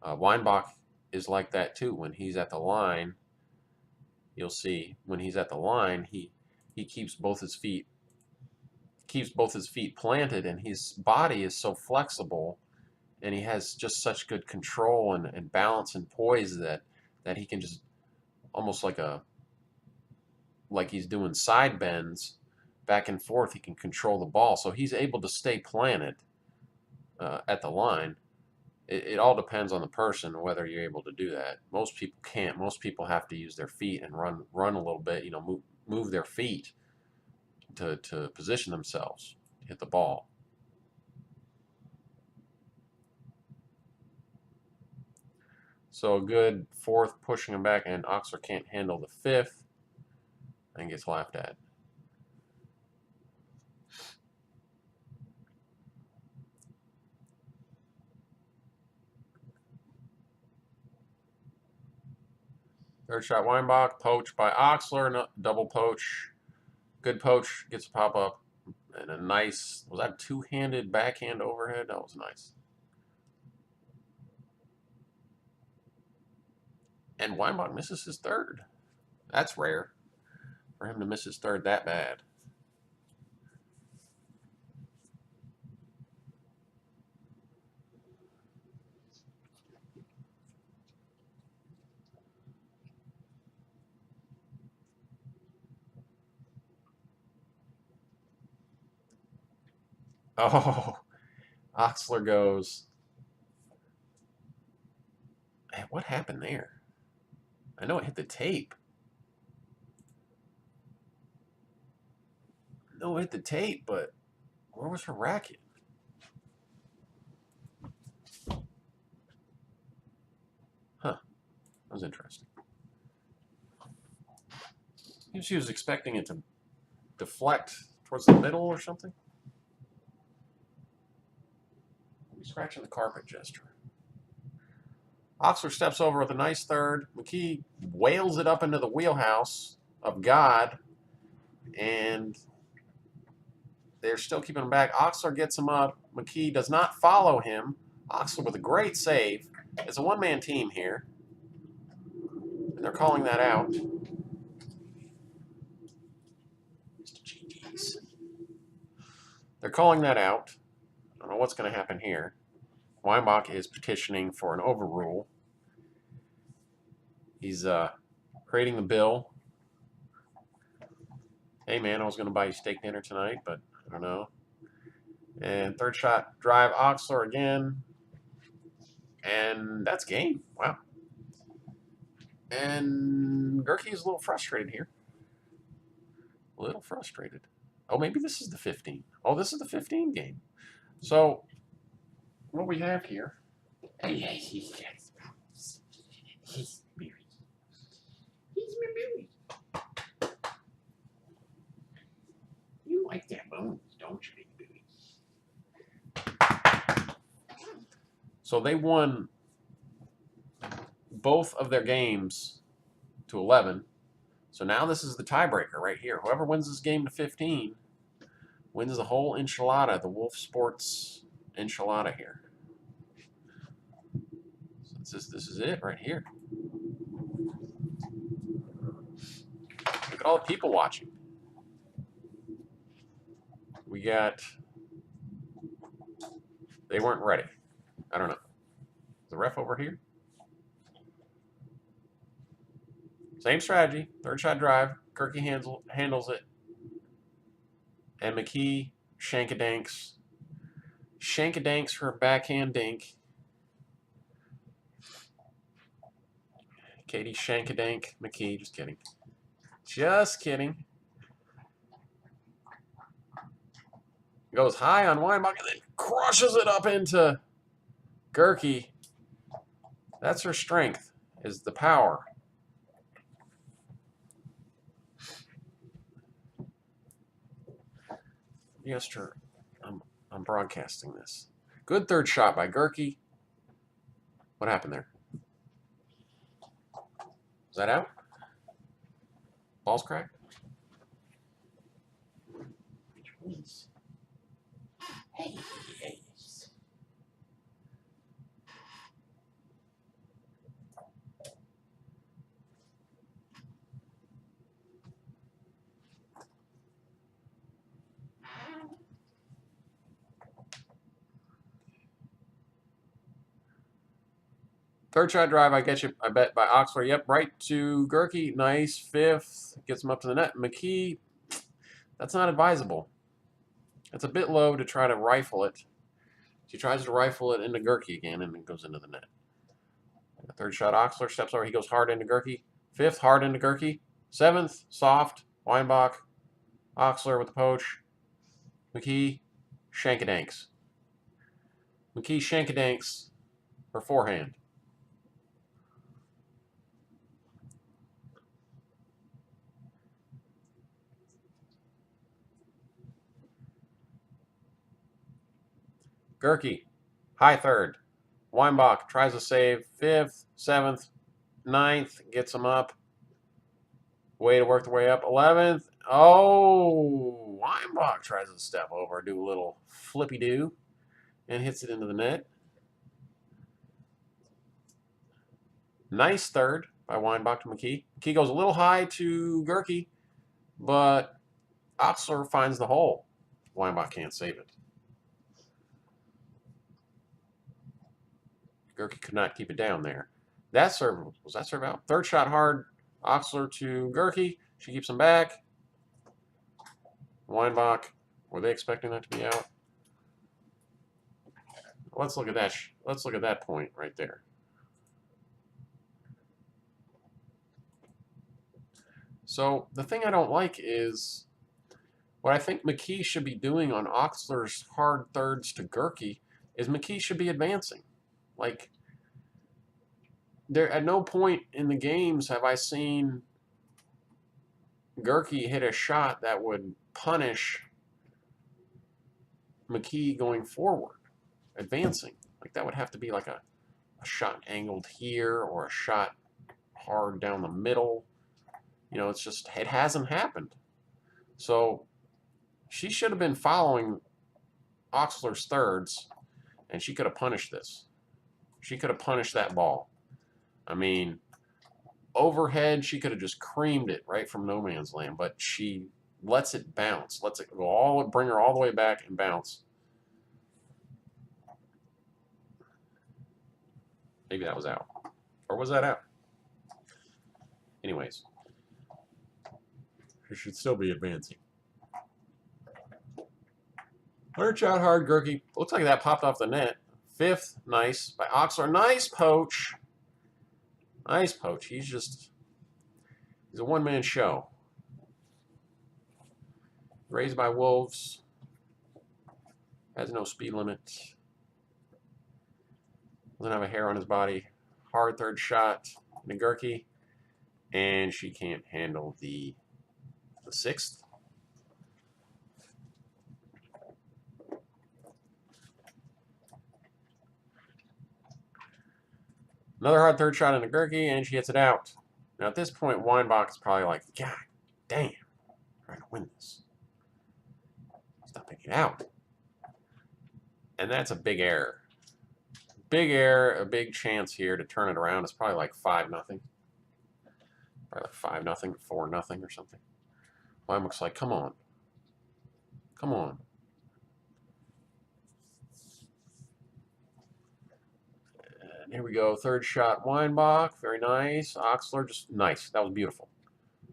Weinbach is like that too. When he's at the line, you'll see when he's at the line, he keeps both his feet planted, and his body is so flexible, and he has just such good control and balance and poise that he can just almost like he's doing side bends back and forth. He can control the ball, so he's able to stay planted at the line. It all depends on the person whether you're able to do that. Most people can't. Most people have to use their feet and run a little bit. Move their feet to position themselves to hit the ball. So a good fourth pushing him back, and Oxler can't handle the fifth and gets laughed at. Third shot Weinbach, poach by Oxler, double poach. Good poach, gets a pop up. And a nice, was that two-handed backhand overhead? That was nice. And Weinbach misses his third. That's rare for him to miss his third that bad. Oh, Oxler goes. Man, what happened there? I know it hit the tape. No, it hit the tape, but where was her racket? Huh. That was interesting. Maybe she was expecting it to deflect towards the middle or something. Maybe scratching the carpet gesture. Oxler steps over with a nice third. Mckee wails it up into the wheelhouse of God, and they're still keeping him back. Oxler gets him up. Mckee does not follow him. Oxler with a great save. It's a one-man team here, and they're calling that out. They're calling that out. I don't know what's going to happen here. Weinbach is petitioning for an overrule. He's creating the bill. Hey, man, I was going to buy you steak dinner tonight, but I don't know. And third shot, drive Oxler again. And that's game. Wow. And Gehrke is a little frustrated here. A little frustrated. Oh, maybe this is the 15. Oh, this is the 15 game. So, what we have here. He's my baby. You like that bone, don't you, big baby? So they won both of their games to 11. So now this is the tiebreaker right here. Whoever wins this game to 15 wins the whole enchilada, the Wolfe Sports enchilada here. So this is it right here. Look at all the people watching. We got, they weren't ready. I don't know. Is the ref over here? Same strategy. Third shot drive. Gehrke handles it. And Mckee shankadanks. Shankadanks for a backhand dink. Katie shankadank Mckee. Just kidding. Just kidding. Goes high on Weinbach and then crushes it up into Gehrke. That's her strength, is the power. Yes, sir. I'm broadcasting this. Good third shot by Gehrke. What happened there? Is that out? Ball's cracked? Hey. Third shot drive, I bet, by Oxler. Yep, right to Gehrke. Nice. Fifth. Gets him up to the net. Mckee, that's not advisable. It's a bit low to try to rifle it. She tries to rifle it into Gehrke again, and it goes into the net. Third shot, Oxler steps over. He goes hard into Gehrke. Fifth, hard into Gehrke. Seventh, soft. Weinbach. Oxler with the poach. Mckee, shankadanks. Mckee shankadanks her forehand. Gehrke, high third. Weinbach tries to save. Fifth, seventh, ninth, gets him up. Way to work the way up. 11th, Oh, Weinbach tries to step over, do a little flippy-do, and hits it into the net. Nice third by Weinbach to Mckee. Mckee goes a little high to Gehrke, but Oxler finds the hole. Weinbach can't save it. Gehrke could not keep it down there. That serve, was that serve out? Third shot hard. Oxler to Gehrke. She keeps him back. Weinbach, were they expecting that to be out? Let's look at that. Let's look at that point right there. So the thing I don't like is what I think Mckee should be doing on Oxler's hard thirds to Gehrke is Mckee should be advancing. Like, there at no point in the games have I seen Gehrke hit a shot that would punish Mckee going forward, advancing. Like, that would have to be like a shot angled here or a shot hard down the middle. You know, it's just, it hasn't happened. So she should have been following Oxler's thirds, and she could have punished this. She could have punished that ball. I mean, overhead, she could have just creamed it right from no man's land, but she lets it bounce, lets it go all, bring her all the way back and bounce. Maybe that was out. Or was that out? Anyways, she should still be advancing. Third shot hard, Gehrke. Looks like that popped off the net. Fifth, nice by Oxler. Nice poach. Nice poach. He's a one-man show. Raised by Wolves. Has no speed limit. Doesn't have a hair on his body. Hard third shot to Gehrke. And she can't handle the sixth. Another hard third shot into Gehrke, and she hits it out. Now at this point, Weinbach is probably like, God damn, I'm trying to win this. Stop picking it out. And that's a big error. Big error, a big chance here to turn it around. It's probably like 5-0. Probably like 5-0, 4-0 or something. Weinbach's like, come on. Come on. And here we go. Third shot, Weinbach. Very nice. Oxler, just nice. That was beautiful.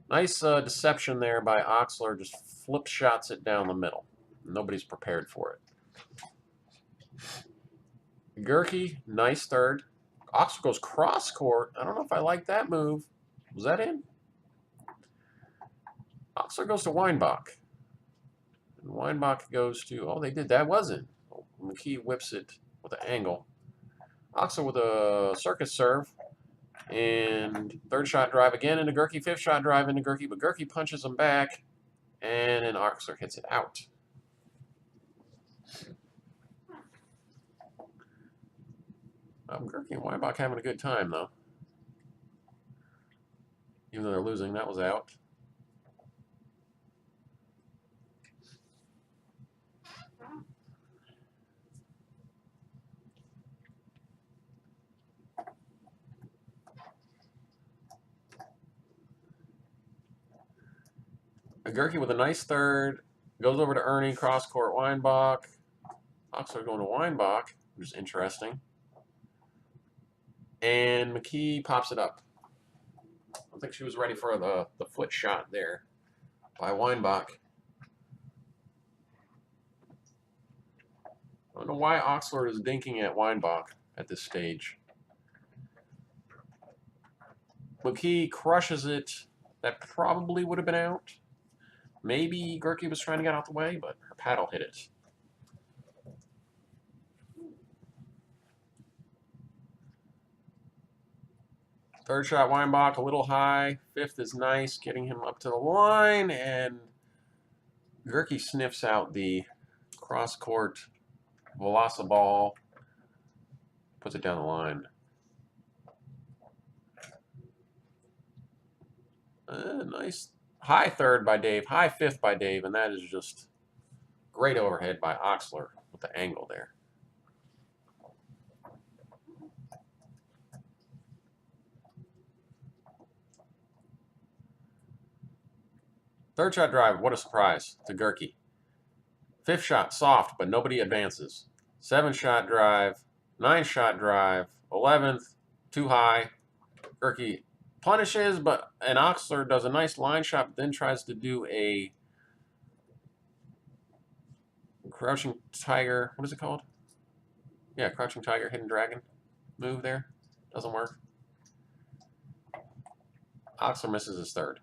Nice deception there by Oxler. Just flip shots it down the middle. Nobody's prepared for it. Gehrke, nice third. Oxler goes cross court. I don't know if I like that move. Was that in? Oxler goes to Weinbach. And Weinbach goes to, oh, they did. That wasn't. Mckee whips it with an angle. Oxler with a circus serve. And third shot drive again into Gehrke. Fifth shot drive into Gehrke. But Gehrke punches him back. And then Oxler hits it out. Gehrke and Weinbach having a good time, though. Even though they're losing, that was out. Gehrke with a nice third. Goes over to Ernie, cross-court Weinbach. Oxler going to Weinbach, which is interesting. And Mckee pops it up. I don't think she was ready for the foot shot there by Weinbach. I don't know why Oxler is dinking at Weinbach at this stage. Mckee crushes it. That probably would have been out. Maybe Gehrke was trying to get out the way, but her paddle hit it. Third shot, Weinbach, a little high. Fifth is nice, getting him up to the line, and Gehrke sniffs out the cross-court Velociball, puts it down the line. Nice high third by Dave, high fifth by Dave, and that is just great overhead by Oxler with the angle there. Third shot drive, what a surprise to Gehrke. Fifth shot, soft, but nobody advances. 7-shot drive, 9-shot drive, 11th, too high. Gehrke punishes, and Oxler does a nice line shot, but then tries to do a crouching tiger. What is it called? Yeah, crouching tiger, hidden dragon move there. Doesn't work. Oxler misses his third.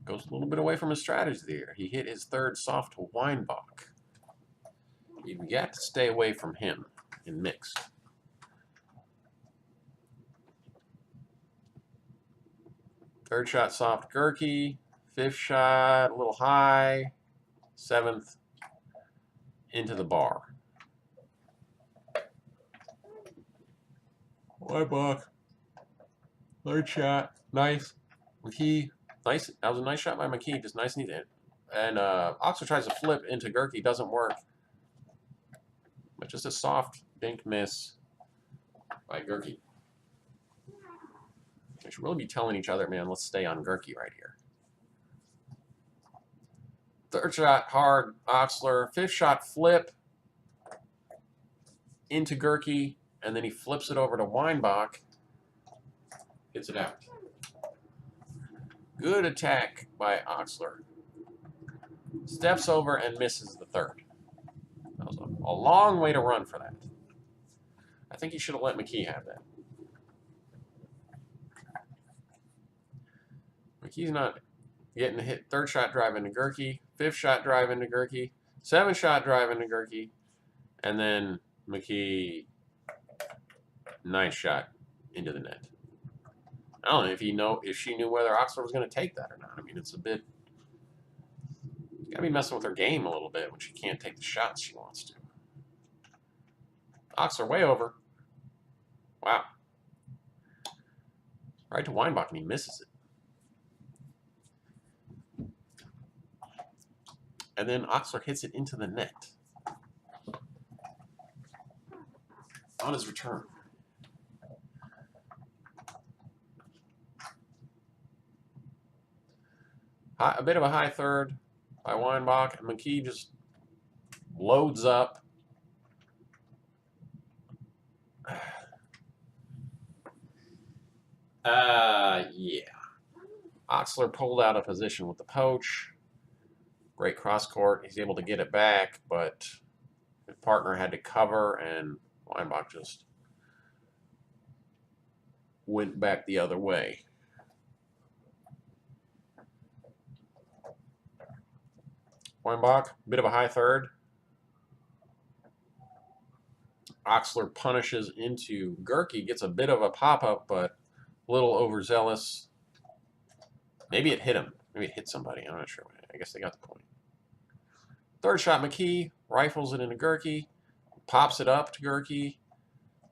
Goes a little bit away from his strategy there. He hit his third soft to Weinbach. You've got to stay away from him in mixed. Third shot soft Gehrke. Fifth shot a little high. 7th into the bar. Weinbach. Third shot. Nice. Mckee. Nice. That was a nice shot by Mckee. Just nice and easy. And Oxler tries to flip into Gehrke. Doesn't work. But just a soft dink miss by Gehrke. We should really be telling each other, man, let's stay on Gehrke right here. Third shot, hard, Oxler. Fifth shot, flip into Gehrke, and then he flips it over to Weinbach. Hits it out. Good attack by Oxler. Steps over and misses the third. That was a long way to run for that. I think he should have let Mckee have that. Mckee's not getting a hit. Third shot drive into Gehrke. Fifth shot drive into Gehrke. 7-shot drive into Gehrke. And then Mckee, 9th shot into the net. I don't know if she knew whether Oxler was going to take that or not. I mean, it's a bit. She's got to be messing with her game a little bit when she can't take the shots she wants to. Oxler way over. Wow. Right to Weinbach, and he misses it. And then Oxler hits it into the net on his return. A bit of a high third by Weinbach, and Mckee just loads up. Yeah. Oxler pulled out of position with the poach. Great cross court. He's able to get it back, but his partner had to cover, and Weinbach just went back the other way. Weinbach, bit of a high third. Oxler punishes into Gehrke, gets a bit of a pop-up, but a little overzealous. Maybe it hit him. Maybe it hit somebody. I'm not sure. I guess they got the point. Third shot, Mckee rifles it into Gehrke, pops it up to Gehrke,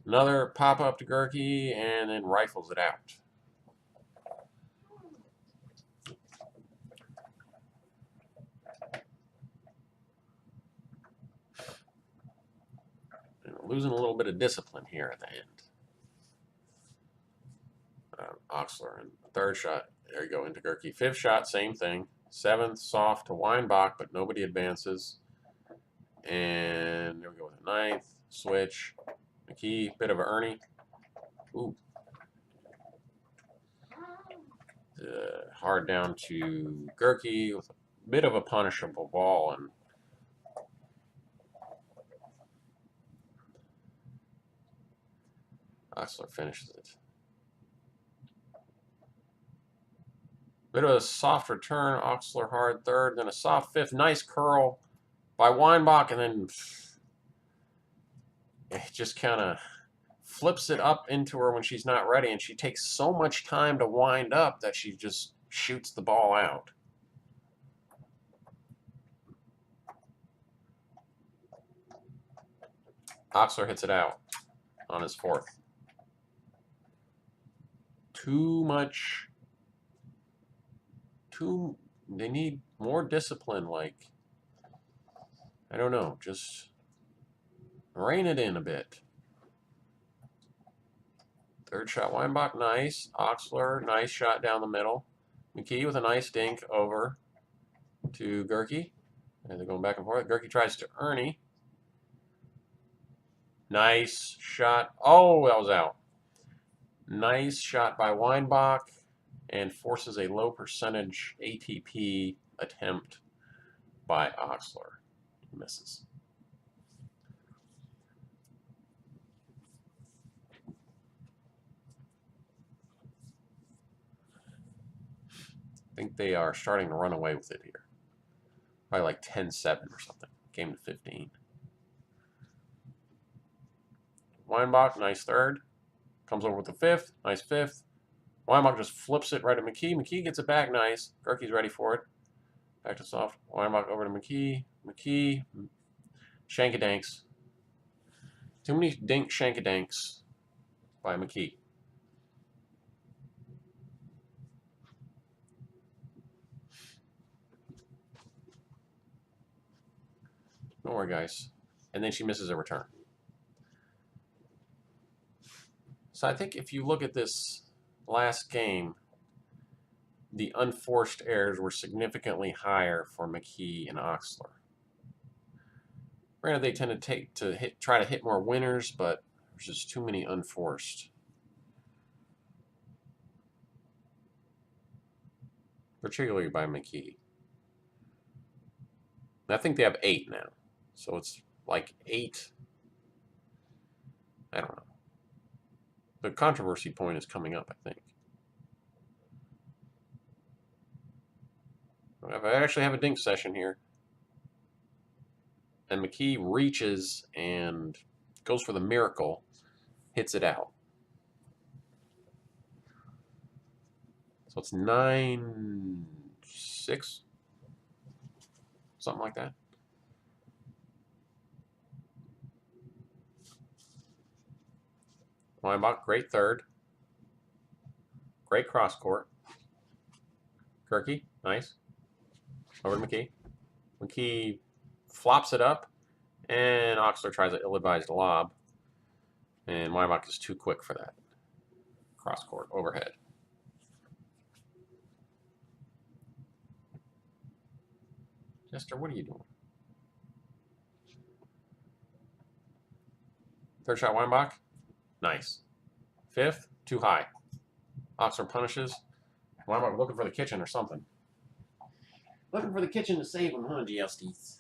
another pop-up to Gehrke, and then rifles it out. Losing a little bit of discipline here at the end. Oxler and third shot, there you go, into Gehrke. Fifth shot, same thing. 7th, soft to Weinbach, but nobody advances. And there we go with the 9th, switch. Mckee, bit of an Ernie. Ooh. Hard down to Gehrke with a bit of a punishable ball, and Oxler finishes it. Bit of a soft return, Oxler hard third, then a soft fifth. Nice curl by Weinbach, and then it just kind of flips it up into her when she's not ready, and she takes so much time to wind up that she just shoots the ball out. Oxler hits it out on his 4th. Too much they need more discipline, like, I don't know, just rein it in a bit. Third shot, Weinbach, nice. Oxler, nice shot down the middle. Mckee with a nice dink over to Gehrke. And they're going back and forth. Gehrke tries to Ernie. Nice shot. Oh, that was out. Nice shot by Weinbach, and forces a low percentage ATP attempt by Oxler. Misses. I think they are starting to run away with it here. Probably like 10-7 or something. Game to 15. Weinbach, nice third. Comes over with the fifth. Nice fifth. Weinbach just flips it right to Mckee. Mckee gets it back nice. Gehrke's ready for it. Back to soft. Weinbach over to Mckee. Mckee. Shankadanks. Too many dink shankadanks by Mckee. Don't worry, guys. And then she misses a return. So I think if you look at this last game, the unforced errors were significantly higher for Mckee and Oxler. Granted, they tend to try to hit more winners, but there's just too many unforced. Particularly by Mckee. I think they have 8 now. So it's like 8. I don't know. The controversy point is coming up, I think. I actually have a dink session here. And Mckee reaches and goes for the miracle, hits it out. So it's 9-6, something like that. Weinbach, great third. Great cross court. Gehrke, nice. Over to Mckee. Mckee flops it up, and Oxler tries an ill-advised lob. And Weinbach is too quick for that. Cross court, overhead. Jester, what are you doing? Third shot, Weinbach. Nice. Fifth, too high. Oxler punishes. Weinbach looking for the kitchen or something. Looking for the kitchen to save him, huh, GLSTs?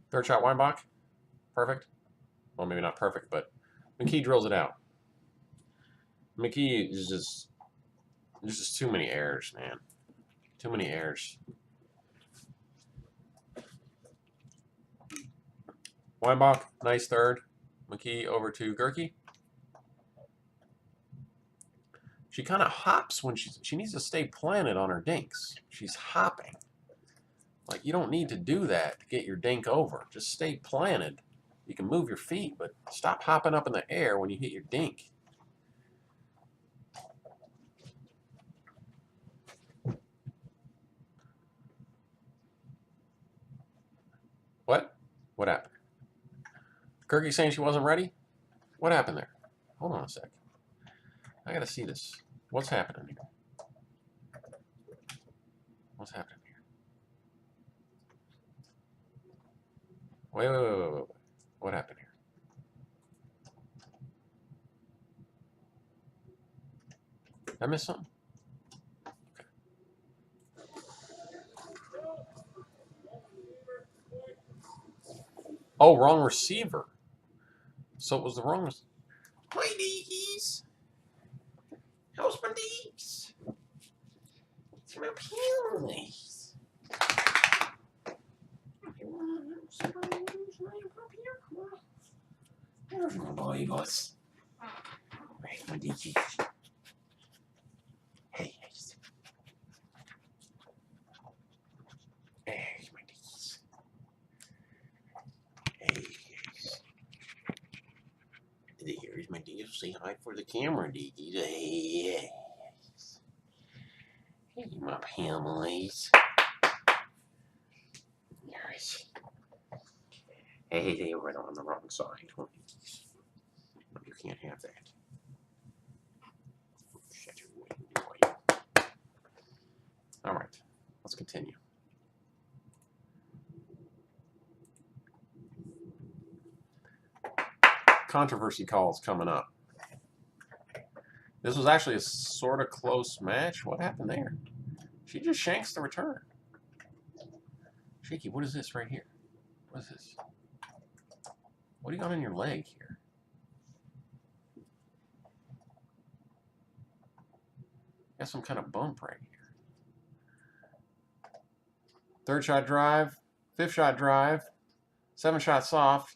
Third shot, Weinbach. Perfect. Well, maybe not perfect, but Mckee drills it out. Mckee is just... There's just too many errors, man. Too many errors. Weinbach, nice third. Mckee over to Gehrke. She kind of hops when she needs to stay planted on her dinks. She's hopping. Like, you don't need to do that to get your dink over. Just stay planted. You can move your feet, but stop hopping up in the air when you hit your dink. What? What happened? Gehrke saying she wasn't ready? What happened there? Hold on a sec. I gotta see this. What's happening here? What's happening here? Wait. What happened here? Did I miss something? Okay. Oh, wrong receiver. So it was the wrong receiver. My knees. How's my knees? It's my penis. There's my boys. Where's my knees? Hey, there's my knees. Hey, There's my Dill. Say hi for the camera, Diggy. Hey, my families. Yes. Hey, they were on the wrong side. You can't have that. Shut your wing, boy. All right, let's continue. Controversy calls coming up. This was actually a sort of close match. What happened there? She just shanks the return. Shaky, what is this right here? What is this? What do you got on your leg here? Got some kind of bump right here. Third shot drive, fifth shot drive, 7 shot soft,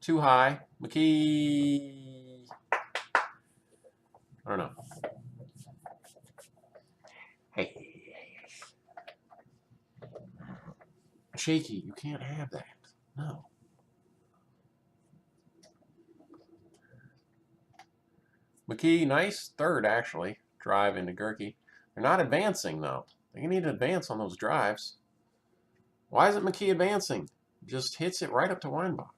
too high. Mckee. I don't know. Hey. Shaky, you can't have that. No. Mckee, nice third, actually. Drive into Gehrke. They're not advancing, though. They need to advance on those drives. Why isn't Mckee advancing? Just hits it right up to Weinbach.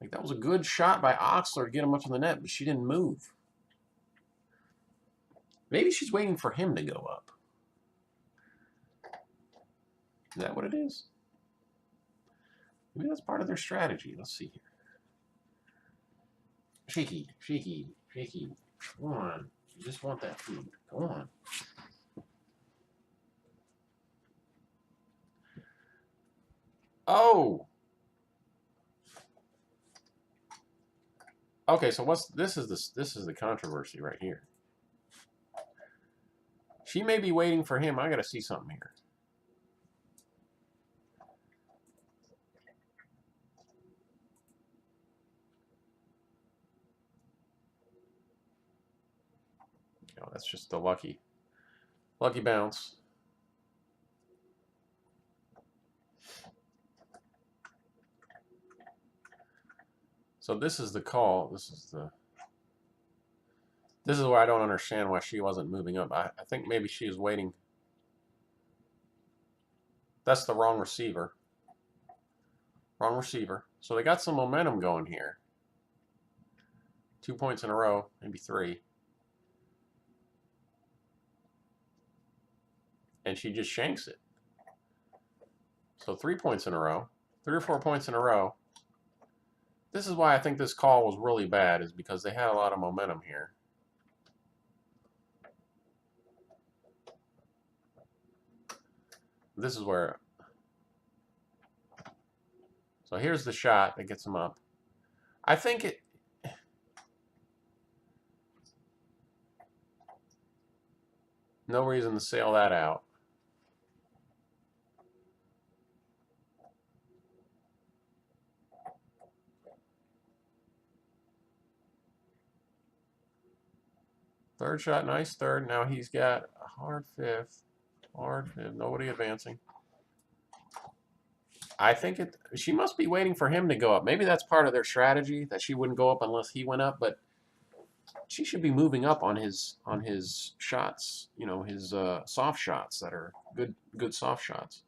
Like, that was a good shot by Oxler to get him up to the net, but she didn't move. Maybe she's waiting for him to go up. Is that what it is? Maybe that's part of their strategy. Let's see here. Shaky, shaky, shaky. Come on. You just want that food. Go on. Oh! Okay, so this is the controversy right here. She may be waiting for him. I gotta see something here. Oh, that's just the lucky bounce. So this is the call. This is where I don't understand why she wasn't moving up. I think maybe she is waiting. That's the wrong receiver. Wrong receiver. So they got some momentum going here. 2 points in a row, maybe 3. And she just shanks it. So 3 points in a row. 3 or 4 points in a row. This is why I think this call was really bad, is because they had a lot of momentum here. This is where... So here's the shot that gets him up. I think it... No reason to sail that out. Third shot, nice third. Now he's got a hard fifth. Hard fifth. Nobody advancing. I think she must be waiting for him to go up. Maybe that's part of their strategy, that she wouldn't go up unless he went up, but she should be moving up on his shots, you know, his soft shots that are good soft shots.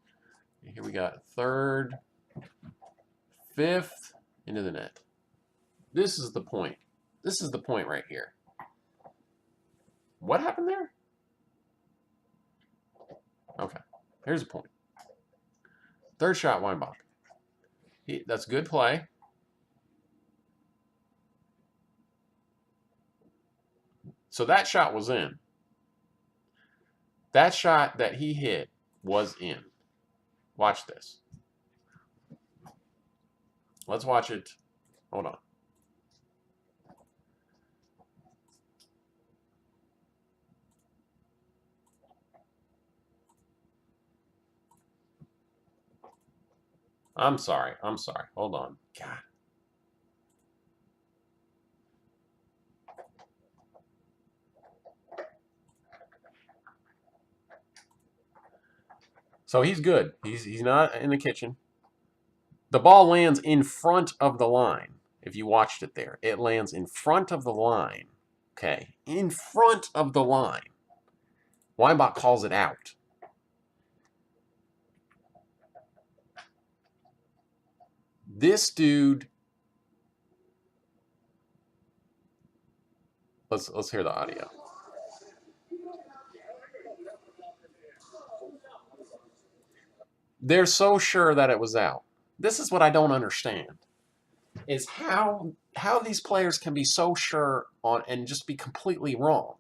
Here we got third, fifth, into the net. This is the point. This is the point right here. What happened there? Okay, here's the point. Third shot, Weinbach. That's good play. So that shot was in. That shot that he hit was in. Watch this. Let's watch it. Hold on. I'm sorry. Hold on. God. So he's good. He's not in the kitchen. The ball lands in front of the line. if you watched it there. It lands in front of the line. Okay, in front of the line. Weinbach calls it out. This dude, let's hear the audio. They're so sure that it was out. This is what I don't understand. Is how these players can be so sure on and just be completely wrong.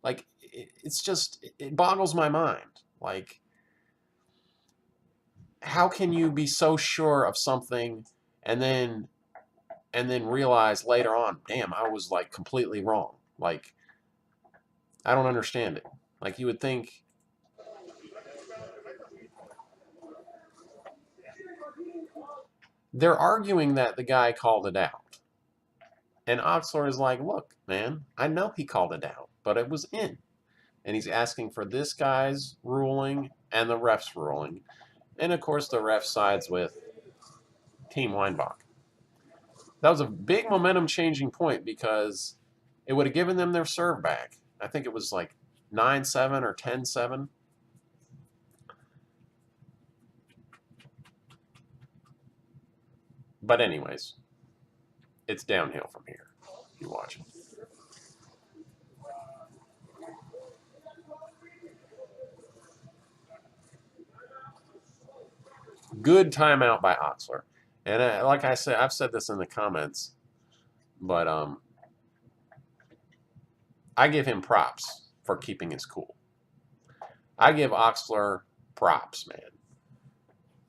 Like it's just it boggles my mind. Like how can you be so sure of something and then realize later on, damn, I was like completely wrong. Like I don't understand it. Like you would think they're arguing that the guy called it out. And Oxler is like, look, man, I know he called it out, but it was in. And he's asking for this guy's ruling and the ref's ruling. And of course, the ref sides with Team Weinbach. That was a big momentum changing point because it would have given them their serve back. I think it was like 9-7 or 10-7. But anyways, it's downhill from here. You watch it. Good timeout by Oxler. And like I said, I've said this in the comments, but I give him props for keeping his cool. I give Oxler props, man,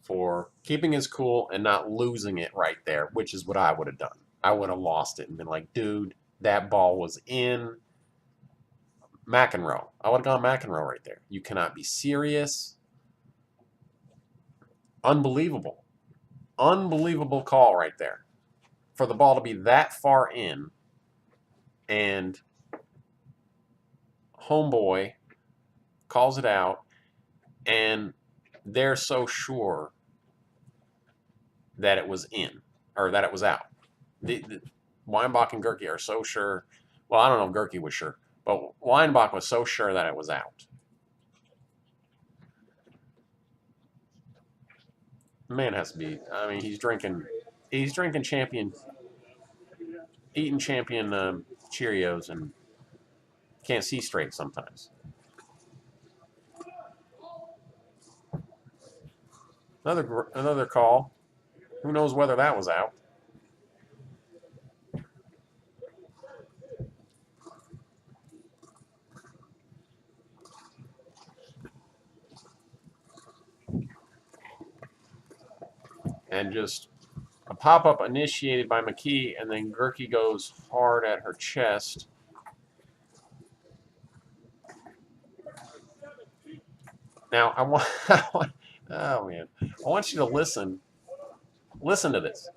for keeping his cool and not losing it right there, which is what I would have done. I would have lost it and been like, dude, that ball was in McEnroe. I would have gone McEnroe right there. You cannot be serious. Unbelievable. Unbelievable call right there. For the ball to be that far in and homeboy calls it out and they're so sure that it was in or that it was out. The Weinbach and Gehrke are so sure. Well, I don't know if Gehrke was sure, but Weinbach was so sure that it was out. Man has to be. I mean, he's drinking champion, eating champion Cheerios and can't see straight sometimes. Another call. Who knows whether that was out? And just a pop-up initiated by Mckee, and then Gehrke goes hard at her chest. Now, I want oh, man. I want you to listen. Listen to this.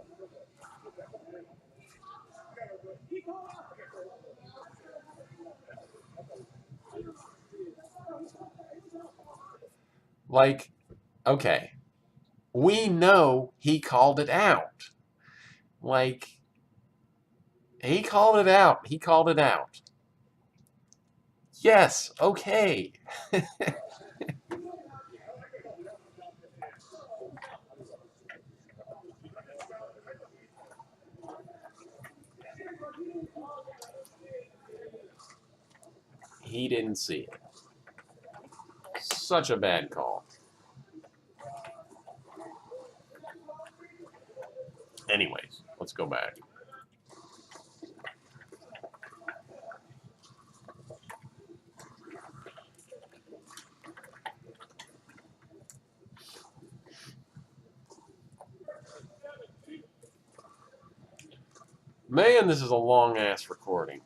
Like, okay, we know he called it out. Like, he called it out. He called it out. Yes, okay. He didn't see it. Such a bad call. Anyways, let's go back. Man, this is a long-ass recording.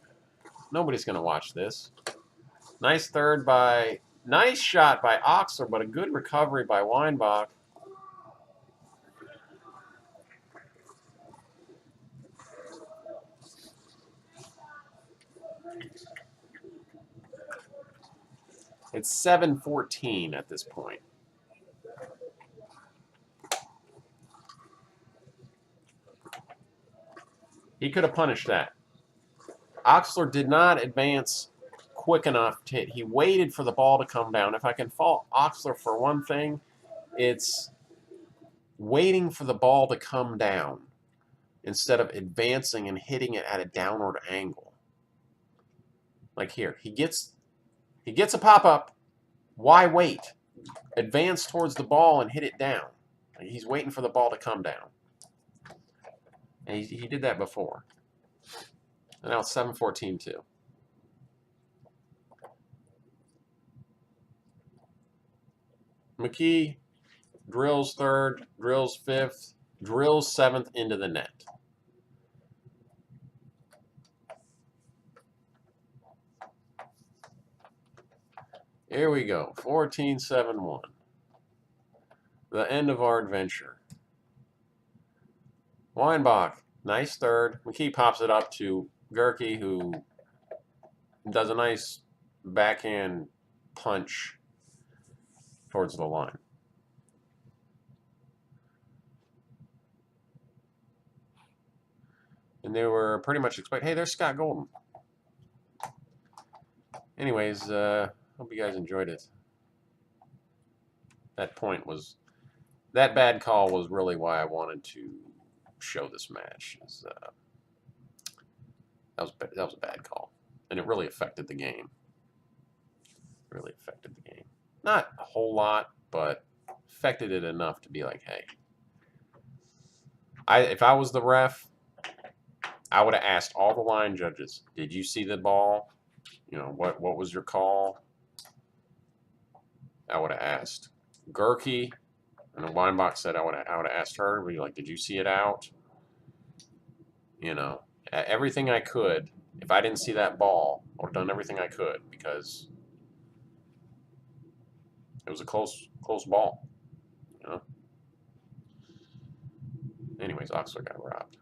Nobody's going to watch this. Nice shot by Oxler, but a good recovery by Weinbach. It's 7-14 at this point. He could have punished that. Oxler did not advance quick enough to hit. He waited for the ball to come down. If I can fault Oxler for one thing, it's waiting for the ball to come down instead of advancing and hitting it at a downward angle. Like here, he gets a pop-up. Why wait? Advance towards the ball and hit it down. He's waiting for the ball to come down. And he did that before. And now it's 7-14-2. Mckee drills third, drills fifth, drills seventh into the net. Here we go, 14-7-1. The end of our adventure. Weinbach, nice third. Mckee pops it up to Gehrke, who does a nice backhand punch towards the line. And they were pretty much expecting, hey, there's Scott Golden. Anyways, hope you guys enjoyed it. That bad call was really why I wanted to show this match. That was a bad call, and it really affected the game. Really affected the game. Not a whole lot, but affected it enough to be like, hey. If I was the ref, I would have asked all the line judges, did you see the ball? You know, what was your call? I would have asked Gehrke, and the Weinbach said I would have asked her, were you like, did you see it out? You know, everything I could. If I didn't see that ball, I would have done everything I could because it was a close ball. You know. Anyways, Oxler got robbed.